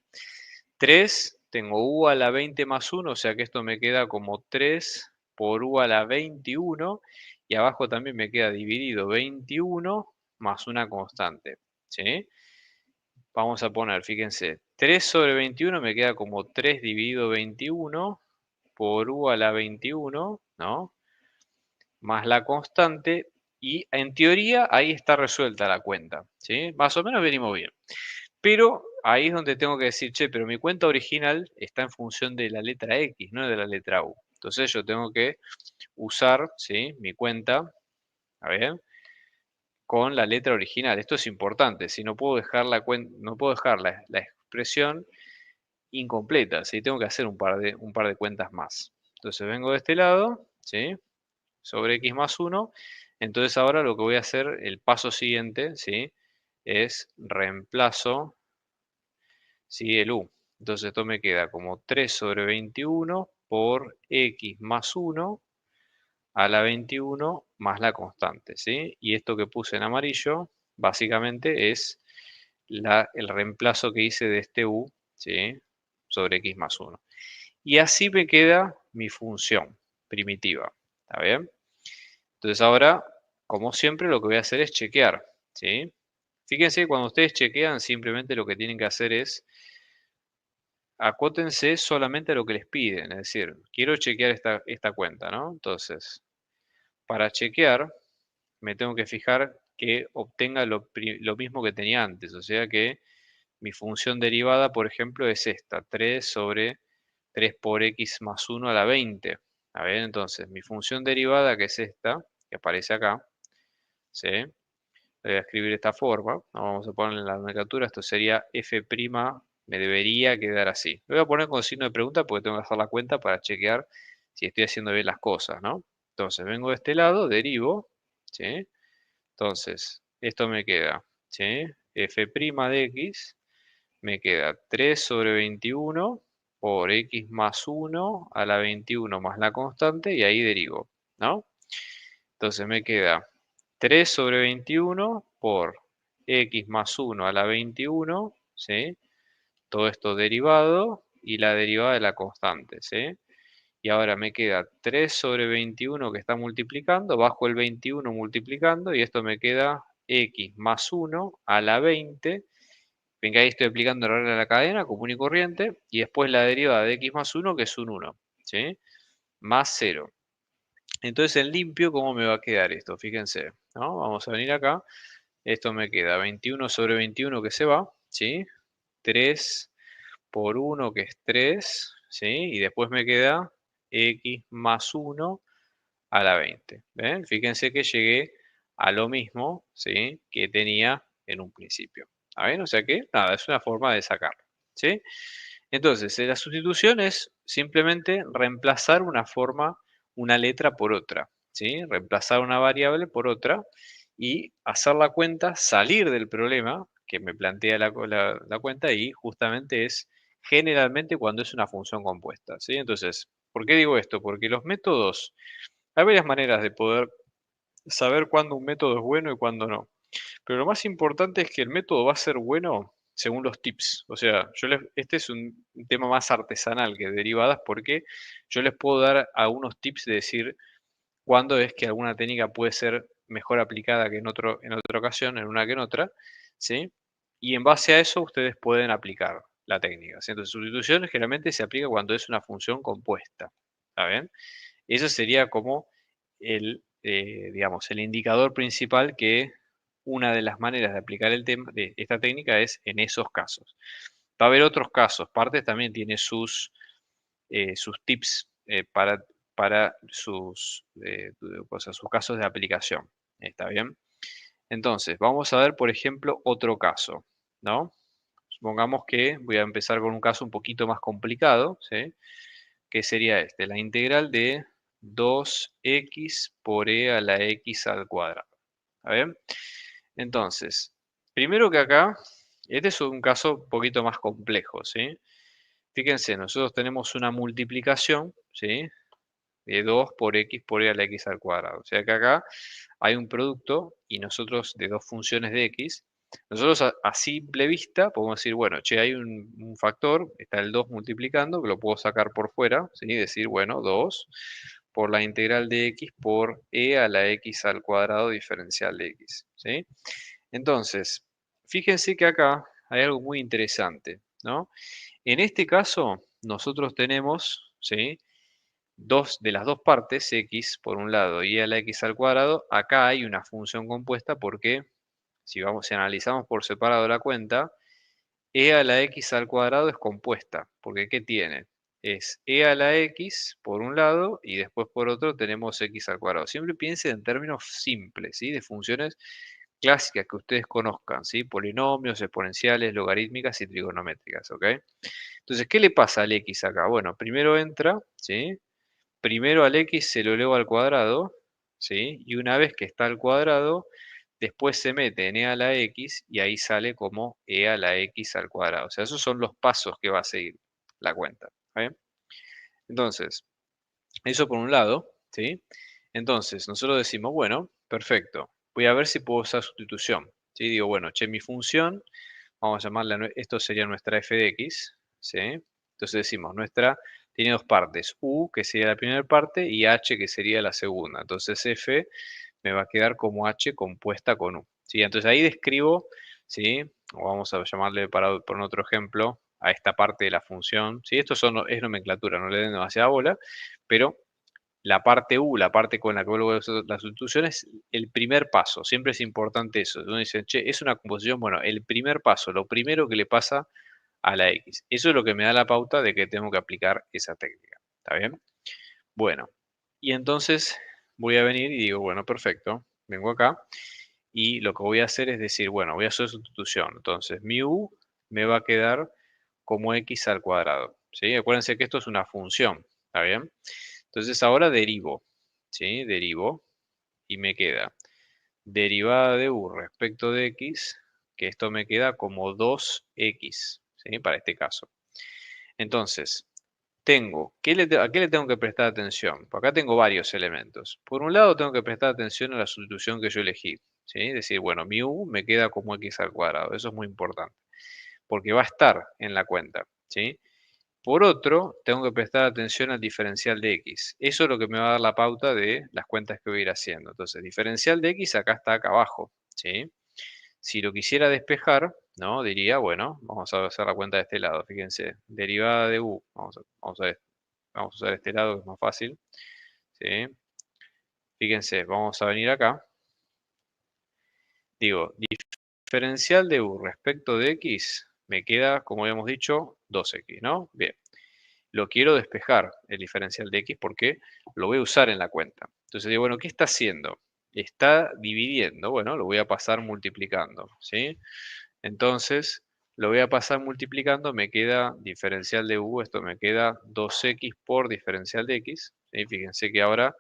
3, tengo u a la 20 más 1, o sea que esto me queda como 3 por u a la 21, y abajo también me queda dividido 21 más una constante. ¿Sí? Vamos a poner, fíjense, 3 sobre 21 me queda como 3 dividido 21 por u a la 21, ¿no? Más la constante, y en teoría ahí está resuelta la cuenta, ¿sí? Más o menos venimos bien. Pero ahí es donde tengo que decir, che, pero mi cuenta original está en función de la letra X, no de la letra U. Entonces yo tengo que usar, ¿sí? Mi cuenta, a ver, con la letra original. Esto es importante, si no puedo dejar la no puedo dejar la expresión incompleta, ¿sí? Tengo que hacer un par de cuentas más. Entonces vengo de este lado, ¿sí? Sobre x más 1. Entonces ahora lo que voy a hacer, el paso siguiente, ¿sí? Es reemplazo, ¿sí? El u. Entonces esto me queda como 3 sobre 21 por x más 1 a la 21 más la constante, ¿sí? Y esto que puse en amarillo, básicamente es el reemplazo que hice de este u, ¿sí? Sobre x más 1. Y así me queda mi función primitiva, ¿está bien? Entonces ahora, como siempre, lo que voy a hacer es chequear, ¿sí? Fíjense que cuando ustedes chequean, simplemente lo que tienen que hacer es acótense solamente a lo que les piden. Es decir, quiero chequear esta cuenta, ¿no? Entonces, para chequear, me tengo que fijar que obtenga lo mismo que tenía antes. O sea que mi función derivada, por ejemplo, es esta, 3 sobre 3 por x más 1 a la 20. A ver, entonces, mi función derivada, que es esta, que aparece acá, ¿sí? Le voy a escribir de esta forma. No vamos a ponerle en la nomenclatura. Esto sería f', me debería quedar así. Lo voy a poner con signo de pregunta porque tengo que hacer la cuenta para chequear si estoy haciendo bien las cosas, ¿no? Entonces, vengo de este lado, derivo, ¿sí? Entonces, esto me queda, ¿sí? F' de x me queda 3 sobre 21 por x más 1 a la 21 más la constante y ahí derivo, ¿no? Entonces me queda 3 sobre 21 por x más 1 a la 21, ¿sí? Todo esto derivado y la derivada de la constante, ¿sí? Y ahora me queda 3 sobre 21 que está multiplicando, bajo el 21 multiplicando y esto me queda x más 1 a la 20. Ven que ahí estoy aplicando la regla de la cadena común y corriente y después la derivada de x más 1 que es un 1, ¿sí? Más 0. Entonces en limpio, ¿cómo me va a quedar esto? Fíjense, ¿no? Vamos a venir acá. Esto me queda 21 sobre 21 que se va, ¿sí? 3 por 1 que es 3, ¿sí? Y después me queda x más 1 a la 20. ¿Ven? Fíjense que llegué a lo mismo, ¿sí? Que tenía en un principio. ¿A ver? O sea que, nada, es una forma de sacarlo, ¿sí? Entonces, la sustitución es simplemente reemplazar una forma, una letra por otra, ¿sí? Reemplazar una variable por otra y hacer la cuenta, salir del problema que me plantea la cuenta y justamente es generalmente cuando es una función compuesta, ¿sí? Entonces, ¿por qué digo esto? Porque los métodos, hay varias maneras de poder saber cuándo un método es bueno y cuándo no. Pero lo más importante es que el método va a ser bueno según los tips. O sea, este es un tema más artesanal que derivadas porque yo les puedo dar algunos tips de decir cuándo es que alguna técnica puede ser mejor aplicada que en otra ocasión, en una que en otra, ¿sí? Y en base a eso ustedes pueden aplicar la técnica, ¿sí? Entonces, sustitución generalmente se aplica cuando es una función compuesta, ¿está bien? Eso sería como digamos, el indicador principal que una de las maneras de aplicar el tema de esta técnica es en esos casos. Va a haber otros casos. Partes también tiene sus tips para sus casos de aplicación. ¿Está bien? Entonces, vamos a ver, por ejemplo, otro caso, ¿no? Supongamos que voy a empezar con un caso un poquito más complicado, ¿sí? Que sería este, la integral de 2x por e a la x al cuadrado. ¿Está bien? Entonces, primero que acá, este es un caso un poquito más complejo, ¿sí? Fíjense, nosotros tenemos una multiplicación, ¿sí? De 2 por x por e a la x al cuadrado. O sea que acá hay un producto y nosotros de dos funciones de x, nosotros a simple vista podemos decir, bueno, che, hay un factor, está el 2 multiplicando, que lo puedo sacar por fuera, ¿sí? Decir, bueno, 2 por la integral de x por e a la x al cuadrado diferencial de x, ¿sí? Entonces, fíjense que acá hay algo muy interesante, ¿no? En este caso, nosotros tenemos, ¿sí? De las dos partes, x por un lado y a la x al cuadrado, acá hay una función compuesta porque si analizamos por separado la cuenta, e a la x al cuadrado es compuesta, porque ¿qué tiene? Es e a la x por un lado y después por otro tenemos x al cuadrado. Siempre piensen en términos simples, ¿sí? De funciones clásicas que ustedes conozcan, ¿sí? Polinomios, exponenciales, logarítmicas y trigonométricas, ¿ok? Entonces, ¿qué le pasa al x acá? Bueno, primero entra, ¿sí? Primero al x se lo elevo al cuadrado, ¿sí? Y una vez que está al cuadrado, después se mete en e a la x y ahí sale como e a la x al cuadrado. O sea, esos son los pasos que va a seguir la cuenta. ¿Está bien? Entonces, eso por un lado, ¿sí? Entonces, nosotros decimos, bueno, perfecto. Voy a ver si puedo usar sustitución. ¿Sí? Digo, bueno, che, mi función, vamos a llamarla, esto sería nuestra f de x, ¿sí? Entonces decimos, nuestra tiene dos partes, u, que sería la primera parte, y h, que sería la segunda. Entonces f me va a quedar como h compuesta con u, ¿sí? Entonces ahí describo ¿sí? O vamos a llamarle, para poner otro ejemplo, a esta parte de la función, ¿sí? Esto es nomenclatura, no le den demasiada bola, pero la parte U, la parte con la que vuelvo a hacer la sustitución, es el primer paso. Siempre es importante eso. Uno dice, che, es una composición, bueno, el primer paso, lo primero que le pasa a la X. Eso es lo que me da la pauta de que tengo que aplicar esa técnica. ¿Está bien? Bueno, y entonces voy a venir y digo, bueno, perfecto, vengo acá y lo que voy a hacer es decir, bueno, voy a hacer sustitución. Entonces, mi U me va a quedar como X al cuadrado. ¿Sí? Acuérdense que esto es una función. ¿Está bien? Entonces ahora derivo. ¿Sí? Derivo y me queda derivada de U respecto de X, que esto me queda como 2X. ¿Sí? Para este caso. Entonces, ¿a qué le tengo que prestar atención? Por acá tengo varios elementos. Por un lado, tengo que prestar atención a la sustitución que yo elegí. ¿Sí? Es decir, bueno, mi u me queda como x al cuadrado. Eso es muy importante, porque va a estar en la cuenta. ¿Sí? Por otro, tengo que prestar atención al diferencial de x. Eso es lo que me va a dar la pauta de las cuentas que voy a ir haciendo. Entonces, diferencial de x acá está acá abajo. ¿Sí? Si lo quisiera despejar, ¿no? Diría, bueno, vamos a hacer la cuenta de este lado. Fíjense, derivada de u. Vamos a usar este lado que es más fácil. ¿Sí? Fíjense, vamos a venir acá. Digo, diferencial de u respecto de x me queda, como habíamos dicho, 2x, ¿no? Bien. Lo quiero despejar, el diferencial de x, porque lo voy a usar en la cuenta. Entonces digo, bueno, ¿qué está haciendo? Está dividiendo. Bueno, lo voy a pasar multiplicando, ¿sí? Entonces, lo voy a pasar multiplicando, me queda diferencial de u, esto me queda 2x por diferencial de x. ¿Sí? Fíjense que ahora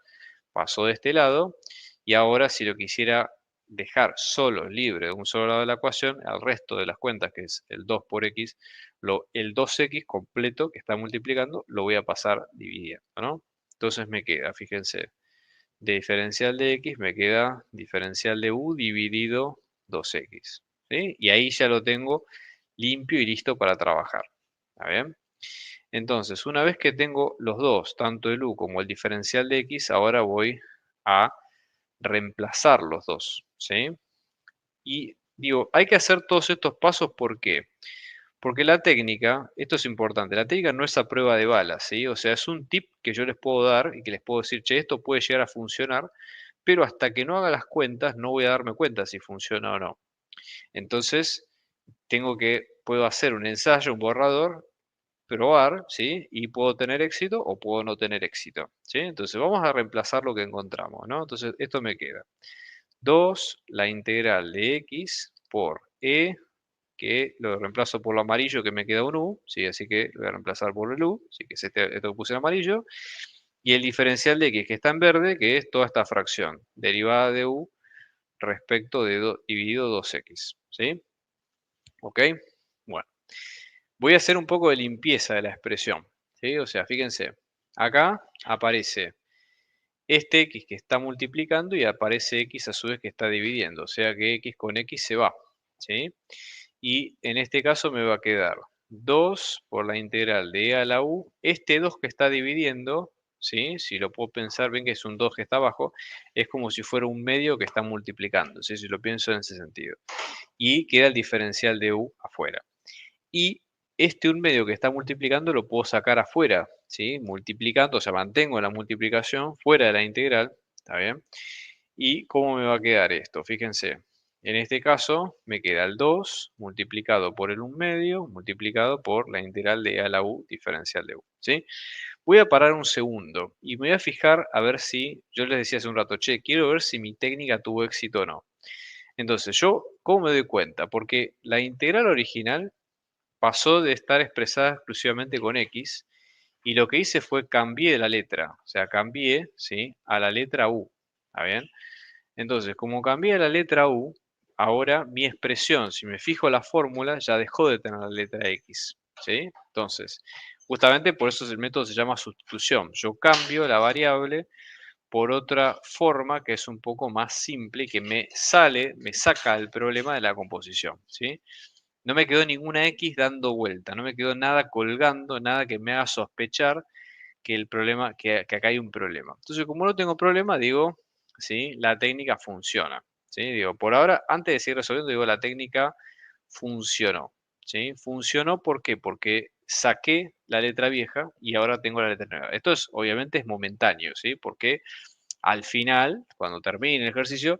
pasó de este lado y ahora si lo quisiera dejar solo, libre de un solo lado de la ecuación, al resto de las cuentas, que es el 2 por x, el 2x completo que está multiplicando, lo voy a pasar dividiendo, ¿no? Entonces me queda, fíjense, de diferencial de x me queda diferencial de u dividido 2x, ¿sí? Y ahí ya lo tengo limpio y listo para trabajar, ¿está bien? Entonces, una vez que tengo los dos, tanto el u como el diferencial de x, ahora voy a reemplazar los dos, ¿sí? Y digo, hay que hacer todos estos pasos, ¿por qué? Porque la técnica, esto es importante, la técnica no es a prueba de balas, ¿sí? O sea, es un tip que yo les puedo dar y que les puedo decir, che, esto puede llegar a funcionar, pero hasta que no haga las cuentas no voy a darme cuenta si funciona o no. Entonces, puedo hacer un ensayo, un borrador, probar, ¿sí? Y puedo tener éxito o puedo no tener éxito, ¿sí? Entonces vamos a reemplazar lo que encontramos, ¿no? Entonces esto me queda 2 la integral de x por e, que lo reemplazo por lo amarillo que me queda un u, ¿sí? Así que lo voy a reemplazar por el u, así que es esto que puse en amarillo, y el diferencial de x que está en verde, que es toda esta fracción, derivada de u respecto de dividido 2x, ¿sí? ¿Ok? Bueno. Voy a hacer un poco de limpieza de la expresión, ¿sí? O sea, fíjense, acá aparece este x que está multiplicando y aparece x a su vez que está dividiendo, o sea que x con x se va, ¿sí? Y en este caso me va a quedar 2 por la integral de e a la u, este 2 que está dividiendo, ¿sí? Si lo puedo pensar bien que es un 2 que está abajo, es como si fuera un medio que está multiplicando, ¿sí? Si lo pienso en ese sentido. Y queda el diferencial de u afuera. Y este un medio que está multiplicando lo puedo sacar afuera, ¿sí? Multiplicando, o sea, mantengo la multiplicación fuera de la integral, ¿está bien? ¿Y cómo me va a quedar esto? Fíjense, en este caso me queda el 2 multiplicado por el un medio multiplicado por la integral de a la u diferencial de u, ¿sí? Voy a parar un segundo y me voy a fijar a ver si, yo les decía hace un rato, che, quiero ver si mi técnica tuvo éxito o no. Entonces, ¿cómo me doy cuenta? Porque la integral original pasó de estar expresada exclusivamente con X y lo que hice fue cambié la letra, o sea, cambié, ¿sí? A la letra U, ¿está bien? Entonces, como cambié a la letra U, ahora mi expresión, si me fijo la fórmula, ya dejó de tener la letra X, ¿sí? Entonces, justamente por eso el método se llama sustitución. Yo cambio la variable por otra forma que es un poco más simple y que me saca el problema de la composición, ¿sí? No me quedó ninguna X dando vuelta, no me quedó nada colgando, nada que me haga sospechar que el problema, que acá hay un problema. Entonces, como no tengo problema, digo, ¿sí? La técnica funciona, ¿sí? Digo, por ahora, antes de seguir resolviendo, digo, la técnica funcionó, ¿sí? Funcionó, ¿por qué? Porque saqué la letra vieja y ahora tengo la letra nueva. Esto es, obviamente, es momentáneo, ¿sí? Porque al final, cuando termine el ejercicio,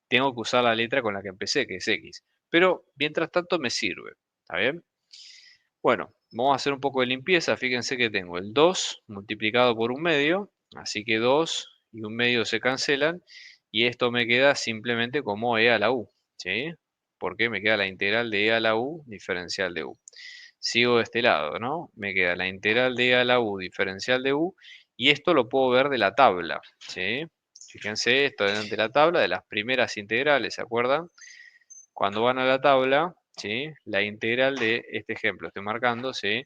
tengo que usar la letra con la que empecé, que es X. Pero mientras tanto me sirve, ¿está bien? Bueno, vamos a hacer un poco de limpieza. Fíjense que tengo el 2 multiplicado por un medio, así que 2 y un medio se cancelan y esto me queda simplemente como e a la u, ¿sí? Porque me queda la integral de e a la u diferencial de u. Sigo de este lado, ¿no? Me queda la integral de e a la u diferencial de u y esto lo puedo ver de la tabla, ¿sí? Fíjense, esto es de la tabla de las primeras integrales, ¿se acuerdan? Cuando van a la tabla, ¿sí? La integral de este ejemplo, estoy marcando, ¿sí?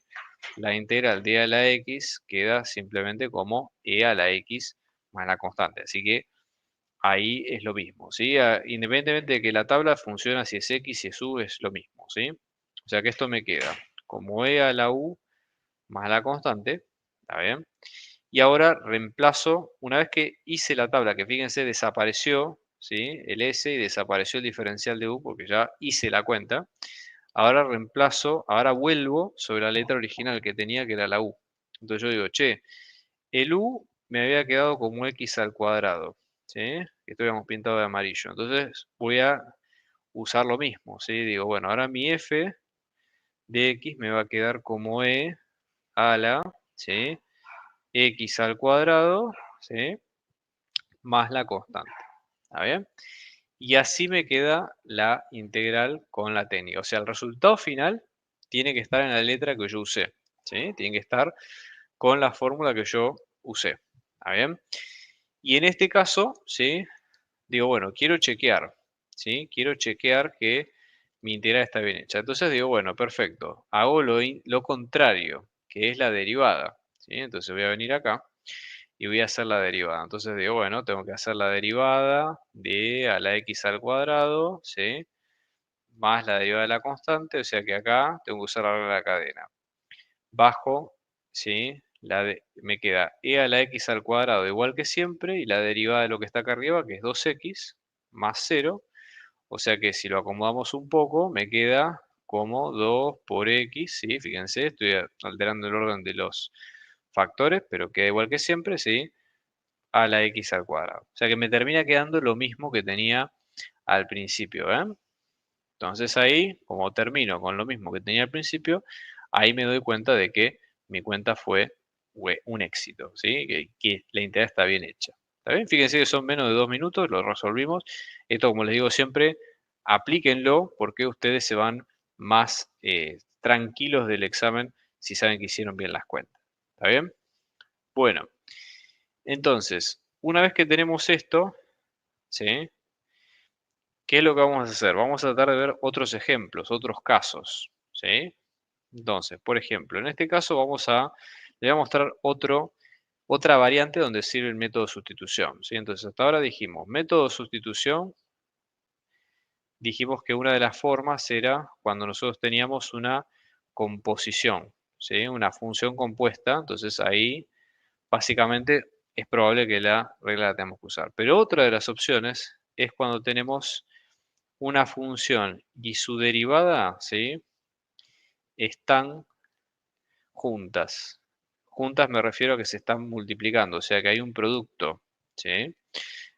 La integral de e a la x queda simplemente como e a la x más la constante. Así que ahí es lo mismo, ¿sí? Independientemente de que la tabla funciona si es x, si es u, es lo mismo, ¿sí? O sea que esto me queda como e a la u más la constante, ¿está bien? Y ahora reemplazo, una vez que hice la tabla, que fíjense desapareció, ¿sí? El s y desapareció el diferencial de u porque ya hice la cuenta. Ahora reemplazo, ahora vuelvo sobre la letra original que tenía, que era la u. Entonces yo digo, che, el u me había quedado como x al cuadrado, ¿sí? Que esto habíamos pintado de amarillo. Entonces voy a usar lo mismo, ¿sí? Digo, bueno, ahora mi f de x me va a quedar como e a la, ¿sí? X al cuadrado, ¿sí? Más la constante, ¿está bien? Y así me queda la integral con la técnica. O sea, el resultado final tiene que estar en la letra que yo usé, ¿sí? Tiene que estar con la fórmula que yo usé, ¿está bien? Y en este caso, ¿sí? Digo, bueno, quiero chequear, ¿sí? Quiero chequear que mi integral está bien hecha. Entonces digo, bueno, perfecto. Hago lo contrario, que es la derivada, ¿sí? Entonces voy a venir acá y voy a hacer la derivada. Entonces digo, bueno, tengo que hacer la derivada de a la x al cuadrado, ¿sí? Más la derivada de la constante, o sea que acá tengo que usar la regla de la cadena. Bajo, ¿sí? Me queda e a la x al cuadrado igual que siempre y la derivada de lo que está acá arriba, que es 2x, más 0. O sea que si lo acomodamos un poco, me queda como 2 por x, ¿sí? Fíjense, estoy alterando el orden de los factores, pero queda igual que siempre, ¿sí? A la x al cuadrado. O sea que me termina quedando lo mismo que tenía al principio, ¿eh? Entonces ahí, como termino con lo mismo que tenía al principio, ahí me doy cuenta de que mi cuenta fue un éxito, ¿sí? Que la integral está bien hecha. ¿Está bien? Fíjense que son menos de 2 minutos, lo resolvimos. Esto, como les digo siempre, aplíquenlo porque ustedes se van más tranquilos del examen si saben que hicieron bien las cuentas. ¿Está bien? Bueno, entonces, una vez que tenemos esto, ¿sí? ¿Qué es lo que vamos a hacer? Vamos a tratar de ver otros ejemplos, otros casos, ¿sí? Entonces, por ejemplo, en este caso le voy a mostrar otra variante donde sirve el método de sustitución, ¿sí? Entonces, hasta ahora dijimos, método de sustitución, dijimos que una de las formas era cuando nosotros teníamos una composición, ¿sí? Una función compuesta, entonces ahí básicamente es probable que la regla la tengamos que usar. Pero otra de las opciones es cuando tenemos una función y su derivada, ¿sí? Están juntas. Juntas me refiero a que se están multiplicando, o sea que hay un producto, ¿sí?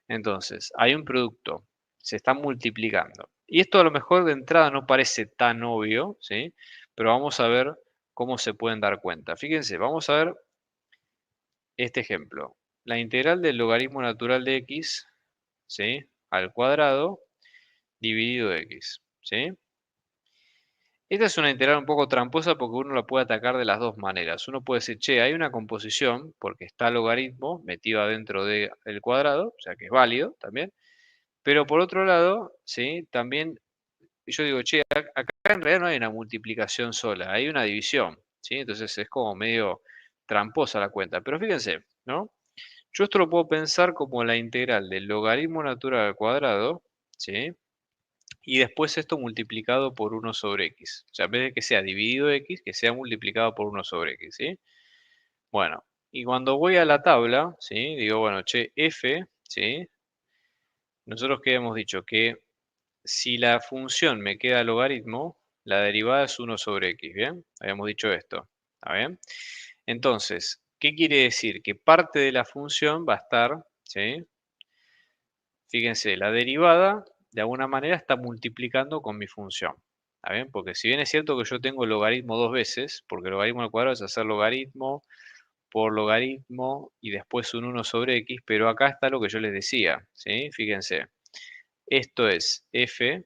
Entonces, hay un producto, se están multiplicando. Y esto a lo mejor de entrada no parece tan obvio, ¿sí? Pero vamos a ver cómo se pueden dar cuenta. Fíjense, vamos a ver este ejemplo. La integral del logaritmo natural de x, ¿sí? Al cuadrado dividido x, ¿sí? Esta es una integral un poco tramposa porque uno la puede atacar de las dos maneras. Uno puede decir, che, hay una composición porque está logaritmo metido adentro del cuadrado, o sea que es válido también. Pero por otro lado, ¿sí? También yo digo, che, acá en realidad no hay una multiplicación sola, hay una división, ¿sí? Entonces es como medio tramposa la cuenta. Pero fíjense, ¿no? Yo esto lo puedo pensar como la integral del logaritmo natural al cuadrado, ¿sí? Y después esto multiplicado por 1 sobre x. O sea, en vez de que sea dividido x, que sea multiplicado por 1 sobre x, ¿sí? Bueno, y cuando voy a la tabla, ¿sí? Digo, bueno, che, f, ¿sí? Nosotros que hemos dicho que si la función me queda logaritmo, la derivada es 1 sobre x, ¿bien? Habíamos dicho esto, ¿está bien? Entonces, ¿qué quiere decir? Que parte de la función va a estar, ¿sí? Fíjense, la derivada de alguna manera está multiplicando con mi función, ¿está bien? Porque si bien es cierto que yo tengo logaritmo dos veces, porque logaritmo al cuadrado es hacer logaritmo por logaritmo y después un 1 sobre x, pero acá está lo que yo les decía, ¿sí? Fíjense, esto es f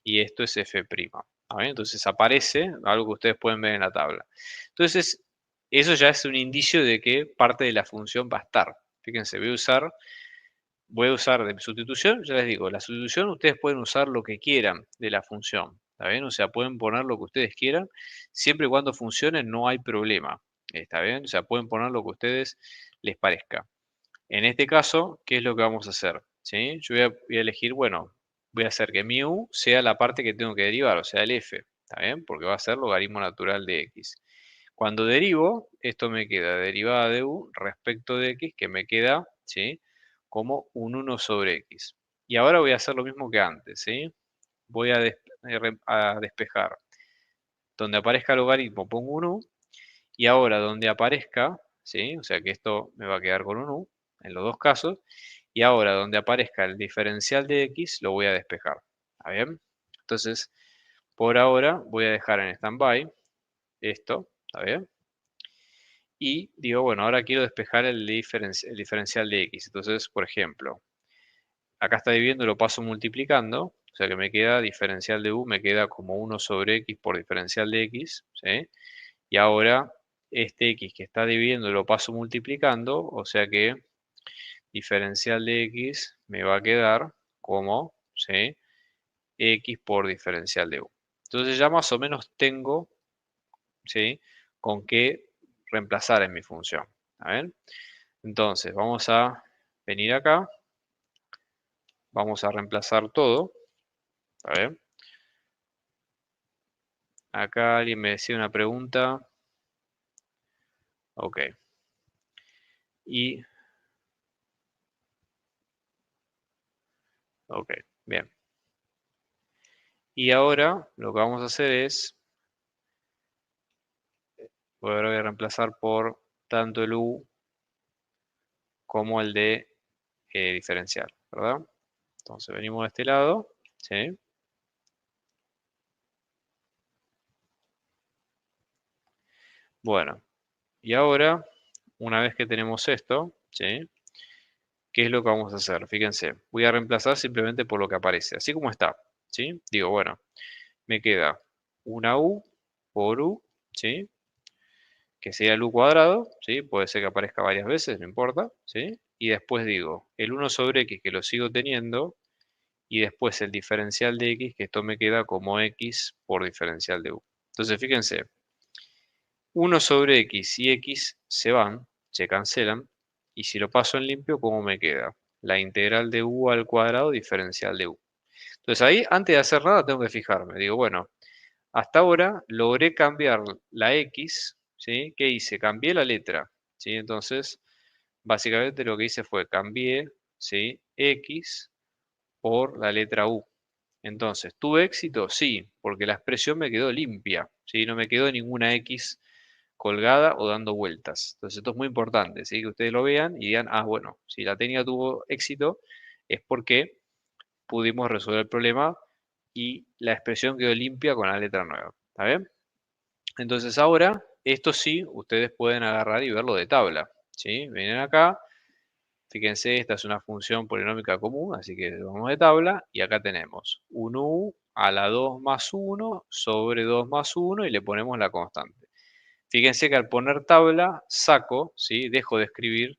y esto es f'. ¿Está bien? Entonces aparece algo que ustedes pueden ver en la tabla. Entonces, eso ya es un indicio de que parte de la función va a estar. Fíjense, voy a usar de sustitución, ya les digo, la sustitución ustedes pueden usar lo que quieran de la función, ¿está bien? O sea, pueden poner lo que ustedes quieran, siempre y cuando funcione no hay problema, ¿está bien? O sea, pueden poner lo que a ustedes les parezca. En este caso, ¿qué es lo que vamos a hacer? ¿Sí? Yo voy a elegir, bueno, voy a hacer que mi u sea la parte que tengo que derivar, o sea, el f, ¿está bien? Porque va a ser logaritmo natural de x. Cuando derivo, esto me queda derivada de u respecto de x, que me queda, ¿sí? Como un 1 sobre x. Y ahora voy a hacer lo mismo que antes, ¿sí? Voy a despejar. Donde aparezca logaritmo pongo un u, y ahora donde aparezca, ¿sí? O sea que esto me va a quedar con un u, en los dos casos, y ahora donde aparezca el diferencial de x, lo voy a despejar, ¿está bien? Entonces, por ahora voy a dejar en stand-by esto, ¿está bien? Y digo, bueno, ahora quiero despejar el diferencial de x. Entonces, por ejemplo, acá está dividiendo, lo paso multiplicando, o sea que me queda diferencial de u, me queda como 1 sobre x por diferencial de x, ¿sí? Y ahora este x que está dividiendo lo paso multiplicando, o sea que diferencial de x me va a quedar como, ¿sí? X por diferencial de u. Entonces ya más o menos tengo, ¿sí? Con qué reemplazar en mi función. ¿Está bien? Entonces vamos a venir acá, vamos a reemplazar todo. ¿Está bien? Acá alguien me decía una pregunta. Ok. Y, ok, bien. Y ahora lo que vamos a hacer es, ahora voy a reemplazar por tanto el u como el de diferencial, ¿verdad? Entonces venimos de este lado, ¿sí? Bueno, y ahora, una vez que tenemos esto, ¿sí? ¿Qué es lo que vamos a hacer? Fíjense, voy a reemplazar simplemente por lo que aparece, así como está, ¿sí? Digo, bueno, me queda una u por u, ¿sí? Que sería el u cuadrado, ¿sí? Puede ser que aparezca varias veces, no importa, ¿sí? Y después digo, el 1 sobre x que lo sigo teniendo, y después el diferencial de x, que esto me queda como x por diferencial de u. Entonces, fíjense, 1 sobre x y x se van, se cancelan, y si lo paso en limpio, ¿cómo me queda? La integral de u al cuadrado diferencial de u. Entonces ahí, antes de hacer nada, tengo que fijarme. Digo, bueno, hasta ahora logré cambiar la x, ¿sí? ¿Qué hice? Cambié la letra, ¿sí? Entonces, básicamente lo que hice fue cambié, ¿sí? X por la letra u. Entonces, ¿tuve éxito? Sí, porque la expresión me quedó limpia, ¿sí? No me quedó ninguna x colgada o dando vueltas. Entonces, esto es muy importante, ¿sí? Que ustedes lo vean y digan, ah, bueno, si la técnica tuvo éxito es porque pudimos resolver el problema y la expresión quedó limpia con la letra nueva. ¿Está bien? Entonces ahora, esto sí, ustedes pueden agarrar y verlo de tabla. ¿Sí? Vienen acá, fíjense, esta es una función polinómica común, así que vamos de tabla, y acá tenemos un u a la 2 más 1 sobre 2 más 1 y le ponemos la constante. Fíjense que al poner tabla, saco, ¿sí? Dejo de escribir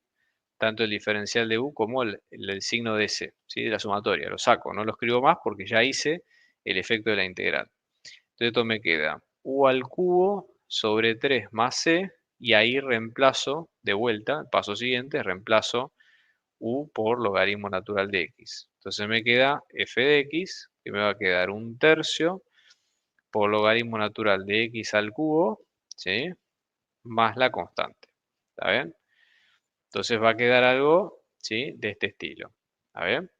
tanto el diferencial de u como el signo de s, ¿sí? De la sumatoria, lo saco, no lo escribo más porque ya hice el efecto de la integral. Entonces esto me queda u al cubo sobre 3 más c, y ahí reemplazo de vuelta, el paso siguiente, reemplazo u por logaritmo natural de x. Entonces me queda f de x, que me va a quedar un tercio por logaritmo natural de x al cubo, ¿sí? Más la constante. ¿Está bien? Entonces va a quedar algo, ¿sí? De este estilo. ¿Está bien?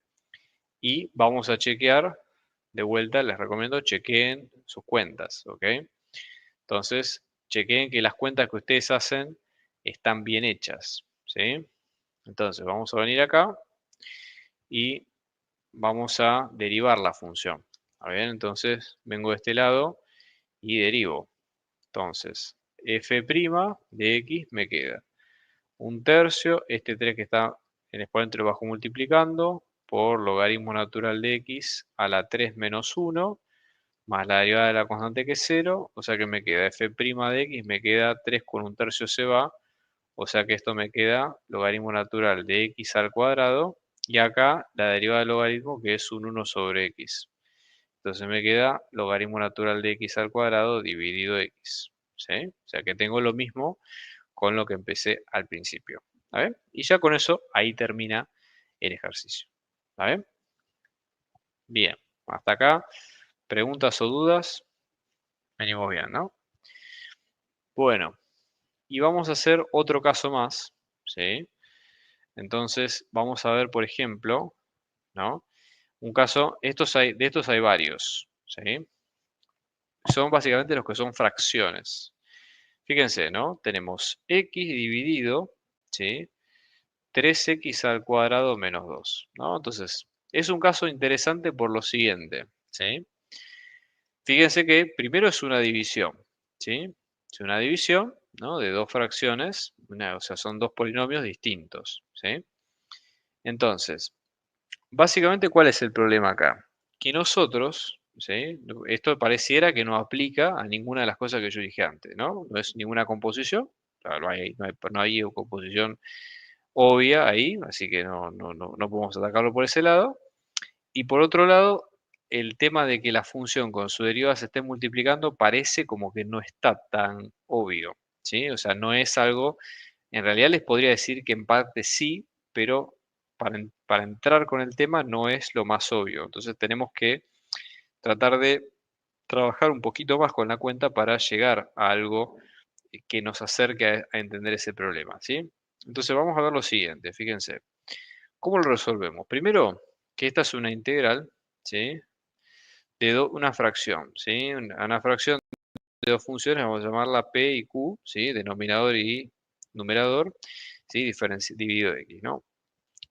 Y vamos a chequear de vuelta les recomiendo chequeen sus cuentas, ¿ok? Entonces, chequeen que las cuentas que ustedes hacen están bien hechas, ¿sí? Entonces, vamos a venir acá y vamos a derivar la función. A ver, entonces vengo de este lado y derivo. Entonces, f' de x me queda 1/3, este 3 que está en exponente lo bajo multiplicando por logaritmo natural de x a la 3 menos 1 más la derivada de la constante que es 0, o sea que me queda f' de x, me queda 3 con 1/3 se va, o sea que esto me queda logaritmo natural de x al cuadrado, y acá la derivada del logaritmo que es un 1 sobre x. Entonces me queda logaritmo natural de x al cuadrado dividido x, ¿sí? O sea que tengo lo mismo con lo que empecé al principio, ¿está? Y ya con eso, ahí termina el ejercicio, ¿está? Bien, hasta acá, preguntas o dudas, venimos bien, ¿no? Bueno, y vamos a hacer otro caso más, ¿sí? Entonces, vamos a ver, por ejemplo, ¿no? Un caso, de estos hay varios, ¿sí? Son básicamente los que son fracciones. Fíjense, ¿no? Tenemos x dividido, ¿sí? 3x al cuadrado menos 2, ¿no? Entonces, es un caso interesante por lo siguiente, ¿sí? Fíjense que primero es una división, ¿sí? Es una división, ¿no? De dos fracciones, o sea, son dos polinomios distintos, ¿sí? Entonces, básicamente, ¿cuál es el problema acá? Que nosotros, ¿sí? Esto pareciera que no aplica a ninguna de las cosas que yo dije antes, ¿no? No es ninguna composición, claro, no hay composición obvia ahí, así que no podemos atacarlo por ese lado. Y por otro lado, el tema de que la función con su derivada se esté multiplicando parece como que no está tan obvio, ¿sí? O sea, no es algo, en realidad les podría decir que en parte sí, pero para entrar con el tema no es lo más obvio. Entonces tenemos que tratar de trabajar un poquito más con la cuenta para llegar a algo que nos acerque a entender ese problema, ¿sí? Entonces vamos a ver lo siguiente, fíjense. ¿Cómo lo resolvemos? Primero, que esta es una integral, ¿sí? De una fracción, ¿sí? Una fracción de dos funciones, vamos a llamarla P y Q, ¿sí? Denominador y numerador, ¿sí? Dividido de X, ¿no?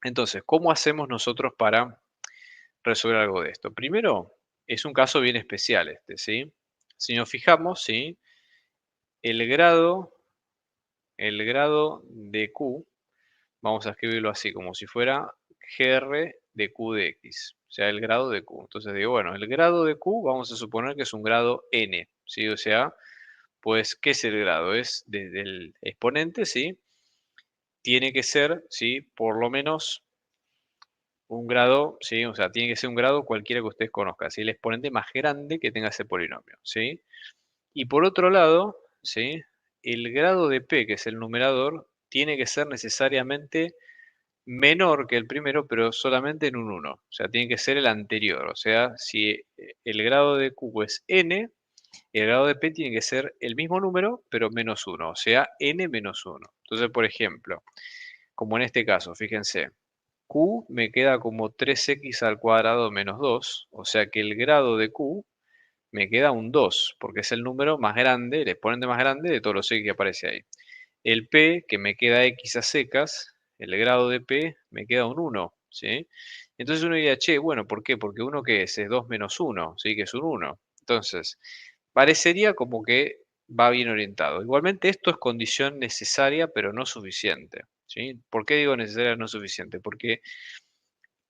Entonces, ¿cómo hacemos nosotros para resolver algo de esto? Primero, es un caso bien especial este, ¿sí? Si nos fijamos, ¿sí? El grado, el grado de Q, vamos a escribirlo así, como si fuera GR de Q de X, o sea, el grado de Q. Entonces digo, bueno, el grado de Q vamos a suponer que es un grado N, ¿sí? O sea, pues, ¿qué es el grado? Es desde el exponente, ¿sí? Tiene que ser, ¿sí? Por lo menos un grado, ¿sí? O sea, tiene que ser un grado cualquiera que ustedes conozcan, ¿sí? El exponente más grande que tenga ese polinomio, ¿sí? Y por otro lado, ¿sí? El grado de P, que es el numerador, tiene que ser necesariamente menor que el primero, pero solamente en un 1. O sea, tiene que ser el anterior. O sea, si el grado de Q es n, el grado de P tiene que ser el mismo número, pero menos 1. O sea, n menos 1. Entonces, por ejemplo, como en este caso, fíjense, Q me queda como 3x al cuadrado menos 2. O sea que el grado de Q me queda un 2, porque es el número más grande, el exponente más grande de todos los x que aparece ahí. El P, que me queda x a secas, el grado de P me queda un 1, ¿sí? Entonces uno diría, che, bueno, ¿por qué? Porque 1 que es 2 menos 1, ¿sí? Que es un 1. Entonces, parecería como que va bien orientado. Igualmente esto es condición necesaria, pero no suficiente, ¿sí? ¿Por qué digo necesaria, no suficiente? Porque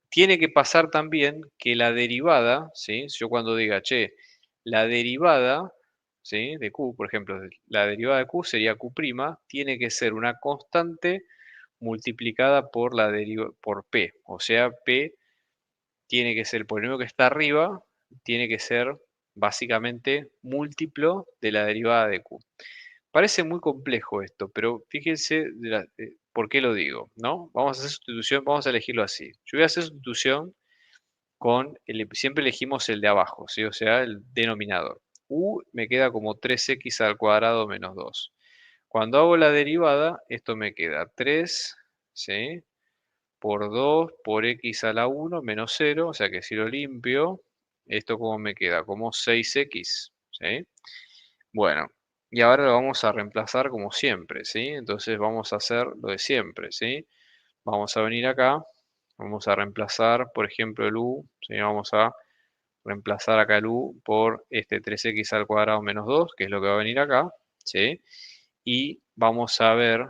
tiene que pasar también que la derivada, ¿sí? Yo cuando diga, che, la derivada, ¿sí? De Q, por ejemplo, la derivada de Q sería Q', tiene que ser una constante multiplicada por por P. O sea, P tiene que ser el polinomio que está arriba, tiene que ser básicamente múltiplo de la derivada de Q. Parece muy complejo esto, pero fíjense por qué lo digo, ¿no? Vamos a hacer sustitución, vamos a elegirlo así. Yo voy a hacer sustitución siempre elegimos el de abajo, ¿sí? O sea, el denominador. U me queda como 3x al cuadrado menos 2. Cuando hago la derivada, esto me queda 3, ¿sí? Por 2 por x a la 1 menos 0, o sea que si lo limpio, ¿Esto cómo me queda? Como 6x, ¿sí? Bueno, y ahora lo vamos a reemplazar como siempre, ¿sí? Entonces vamos a hacer lo de siempre, ¿sí? Vamos a venir acá, vamos a reemplazar, por ejemplo, el u, ¿sí? Vamos a reemplazar acá el u por este 3x al cuadrado menos 2, que es lo que va a venir acá, ¿sí? Y vamos a ver,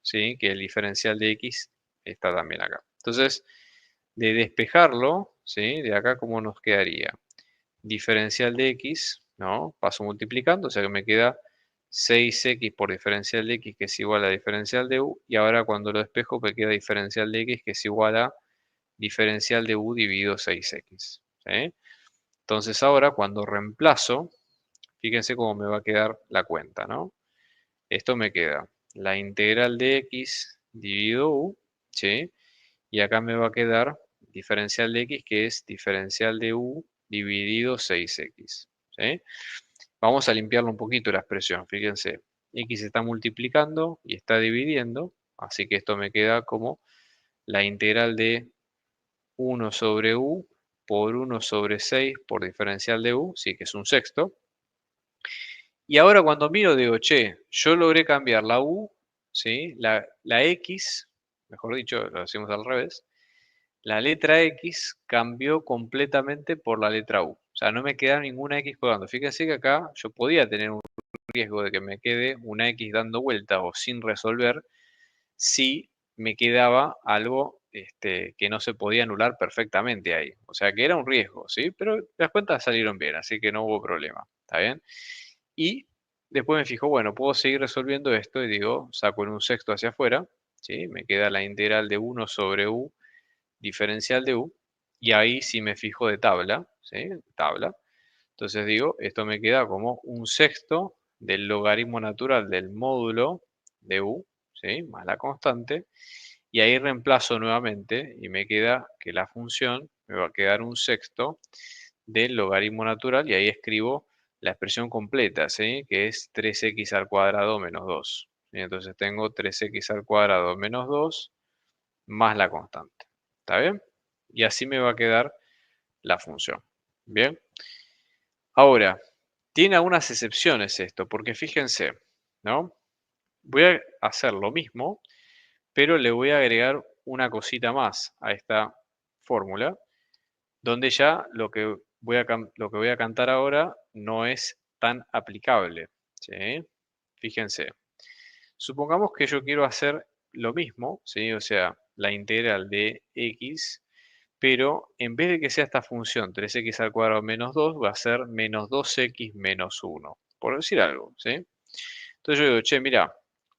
¿sí? Que el diferencial de x está también acá. Entonces, de despejarlo, ¿sí? De acá, ¿cómo nos quedaría? Diferencial de x, ¿no? Paso multiplicando, o sea que me queda 6x por diferencial de x, que es igual a diferencial de u, y ahora cuando lo despejo me queda diferencial de x, que es igual a diferencial de u dividido 6x, ¿sí? Entonces ahora cuando reemplazo, fíjense cómo me va a quedar la cuenta, ¿no? Esto me queda la integral de x dividido u, ¿sí? Y acá me va a quedar diferencial de x, que es diferencial de u dividido 6x, ¿sí? Vamos a limpiarlo un poquito la expresión, fíjense. X está multiplicando y está dividiendo, así que esto me queda como la integral de 1 sobre u por 1 sobre 6 por diferencial de u, sí que es un sexto. Y ahora cuando miro digo, che, yo logré cambiar la u, ¿sí? La x, mejor dicho, lo hacemos al revés, la letra x cambió completamente por la letra u. O sea, no me queda ninguna x colgando. Fíjense que acá yo podía tener un riesgo de que me quede una x dando vuelta o sin resolver si me quedaba algo que no se podía anular perfectamente ahí. O sea que era un riesgo, ¿sí? Pero las cuentas salieron bien, así que no hubo problema. ¿Está bien? Y después me fijo, bueno, puedo seguir resolviendo esto y digo, saco en un sexto hacia afuera, ¿sí? Me queda la integral de 1 sobre u diferencial de u, y ahí sí me fijo de tabla, ¿sí? Tabla. Entonces digo, esto me queda como un sexto del logaritmo natural del módulo de u, ¿sí? Más la constante, y ahí reemplazo nuevamente y me queda que la función me va a quedar un sexto del logaritmo natural, y ahí escribo la expresión completa, ¿sí? Que es 3x al cuadrado menos 2. Y entonces tengo 3x al cuadrado menos 2 más la constante. ¿Está bien? Y así me va a quedar la función. Bien. Ahora, tiene algunas excepciones esto, porque fíjense, ¿no? Voy a hacer lo mismo, pero le voy a agregar una cosita más a esta fórmula, donde ya lo que voy a cantar ahora no es tan aplicable, ¿sí? Fíjense, supongamos que yo quiero hacer lo mismo, ¿sí? O sea, la integral de x, pero en vez de que sea esta función 3x al cuadrado menos 2, va a ser menos 2x menos 1, por decir algo, ¿sí? Entonces yo digo, che, mira,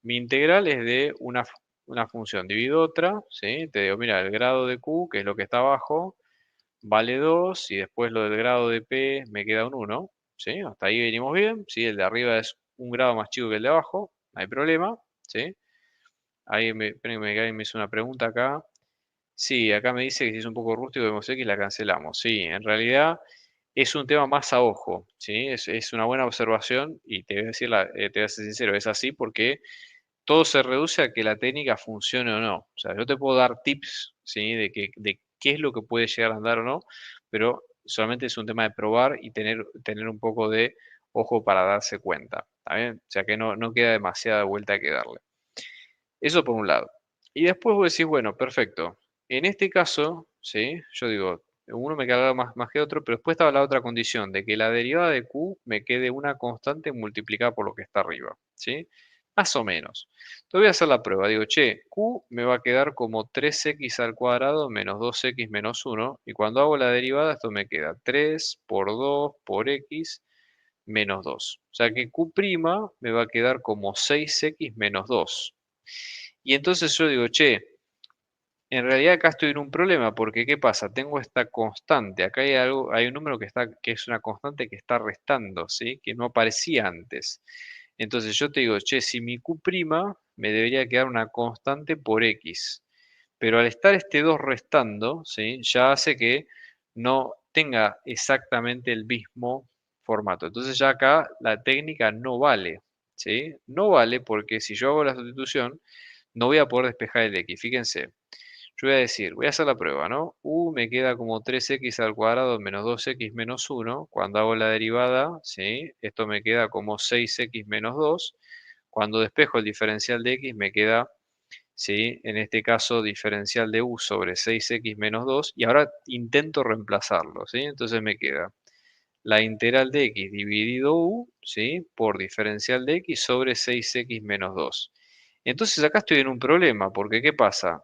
mi integral es de una función, divido otra, ¿sí? Te digo, mira, el grado de q, que es lo que está abajo, vale 2, y después lo del grado de p me queda un 1, ¿sí? Hasta ahí venimos bien, ¿sí? El de arriba es un grado más chico que el de abajo, no hay problema, ¿sí? Espérenme que alguien me hizo una pregunta acá. Sí, acá me dice que si es un poco rústico vemos X, la cancelamos. Sí, en realidad es un tema más a ojo, ¿sí? Es una buena observación y te voy a decir, te voy a ser sincero, es así porque todo se reduce a que la técnica funcione o no. O sea, yo te puedo dar tips, ¿sí? De qué es lo que puede llegar a andar o no, pero solamente es un tema de probar y tener un poco de ojo para darse cuenta, ¿está bien? O sea, que no queda demasiada vuelta que darle. Eso por un lado. Y después vos decís, bueno, perfecto. En este caso, ¿sí? Yo digo, uno me queda más que otro, pero después estaba la otra condición, de que la derivada de q me quede una constante multiplicada por lo que está arriba, ¿sí? Más o menos. Entonces voy a hacer la prueba. Digo, che, q me va a quedar como 3x al cuadrado menos 2x menos 1. Y cuando hago la derivada, esto me queda 3 por 2 por x menos 2. O sea que q' me va a quedar como 6x menos 2. Y entonces yo digo, che, en realidad acá estoy en un problema porque ¿qué pasa? Tengo esta constante, acá hay algo, hay un número que es una constante que está restando, ¿sí? Que no aparecía antes. Entonces yo te digo, che, si mi Q' me debería quedar una constante por X. Pero al estar este 2 restando, ¿sí? Ya hace que no tenga exactamente el mismo formato. Entonces ya acá la técnica no vale, ¿sí? No vale porque si yo hago la sustitución, no voy a poder despejar el X. Fíjense, yo voy a decir, voy a hacer la prueba, ¿no? Me queda como 3x al cuadrado menos 2x menos 1. Cuando hago la derivada, ¿sí? Esto me queda como 6x menos 2. Cuando despejo el diferencial de x me queda, ¿sí? En este caso, diferencial de u sobre 6x menos 2. Y ahora intento reemplazarlo, ¿sí? Entonces me queda la integral de x dividido u, ¿sí? Por diferencial de x sobre 6x menos 2. Entonces acá estoy en un problema, porque ¿qué pasa?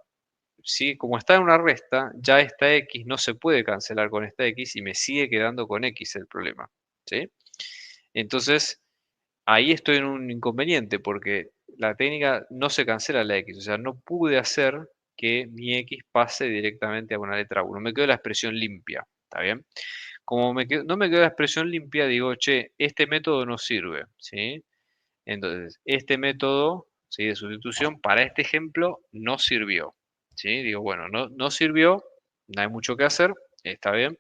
¿Sí? Como está en una resta, ya esta x no se puede cancelar con esta x y me sigue quedando con x el problema, ¿sí? Entonces, ahí estoy en un inconveniente porque la técnica no se cancela la x, o sea, no pude hacer que mi x pase directamente a una letra 1. Me quedó la expresión limpia, ¿está bien? Como no me quedó la expresión limpia, digo, che, este método no sirve, ¿sí? Entonces, este método, ¿sí? De sustitución para este ejemplo no sirvió, ¿sí? Digo, bueno, no sirvió, no hay mucho que hacer, está bien.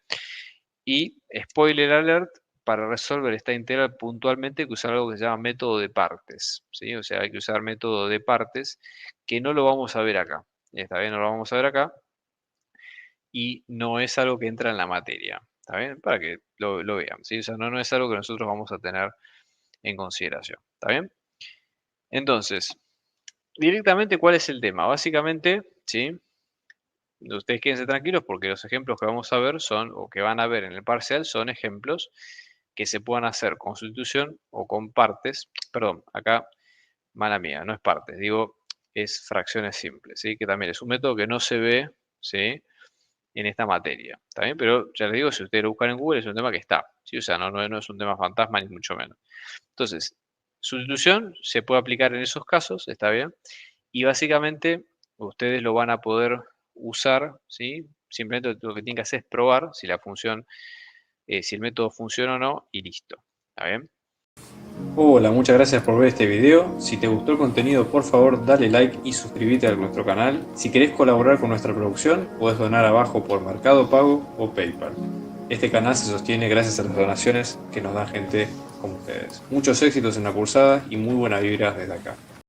Y, spoiler alert, para resolver esta integral puntualmente hay que usar algo que se llama método de partes, ¿sí? O sea, hay que usar método de partes, que no lo vamos a ver acá, está bien, no lo vamos a ver acá, y no es algo que entra en la materia, ¿está bien? Para que lo vean, ¿sí? O sea, no es algo que nosotros vamos a tener en consideración, ¿está bien? Entonces, directamente, ¿cuál es el tema? Básicamente, ¿sí? Ustedes quédense tranquilos porque los ejemplos que vamos a ver son, o que van a ver en el parcial, son ejemplos que se puedan hacer con sustitución o con partes. Perdón, acá, mala mía, no es partes, digo, es fracciones simples, ¿sí? Que también es un método que no se ve, ¿sí? En esta materia, ¿está bien? Pero ya les digo, si ustedes lo buscan en Google, es un tema que está, ¿sí? O sea, no es un tema fantasma ni mucho menos. Entonces, sustitución se puede aplicar en esos casos, ¿está bien? Y básicamente ustedes lo van a poder usar, ¿sí? Simplemente lo que tienen que hacer es probar si la función, si el método funciona o no, y listo, ¿está bien? Hola, muchas gracias por ver este video. Si te gustó el contenido, por favor dale like y suscríbete a nuestro canal. Si querés colaborar con nuestra producción, podés donar abajo por Mercado Pago o PayPal. Este canal se sostiene gracias a las donaciones que nos da gente como ustedes. Muchos éxitos en la cursada y muy buenas vibras desde acá.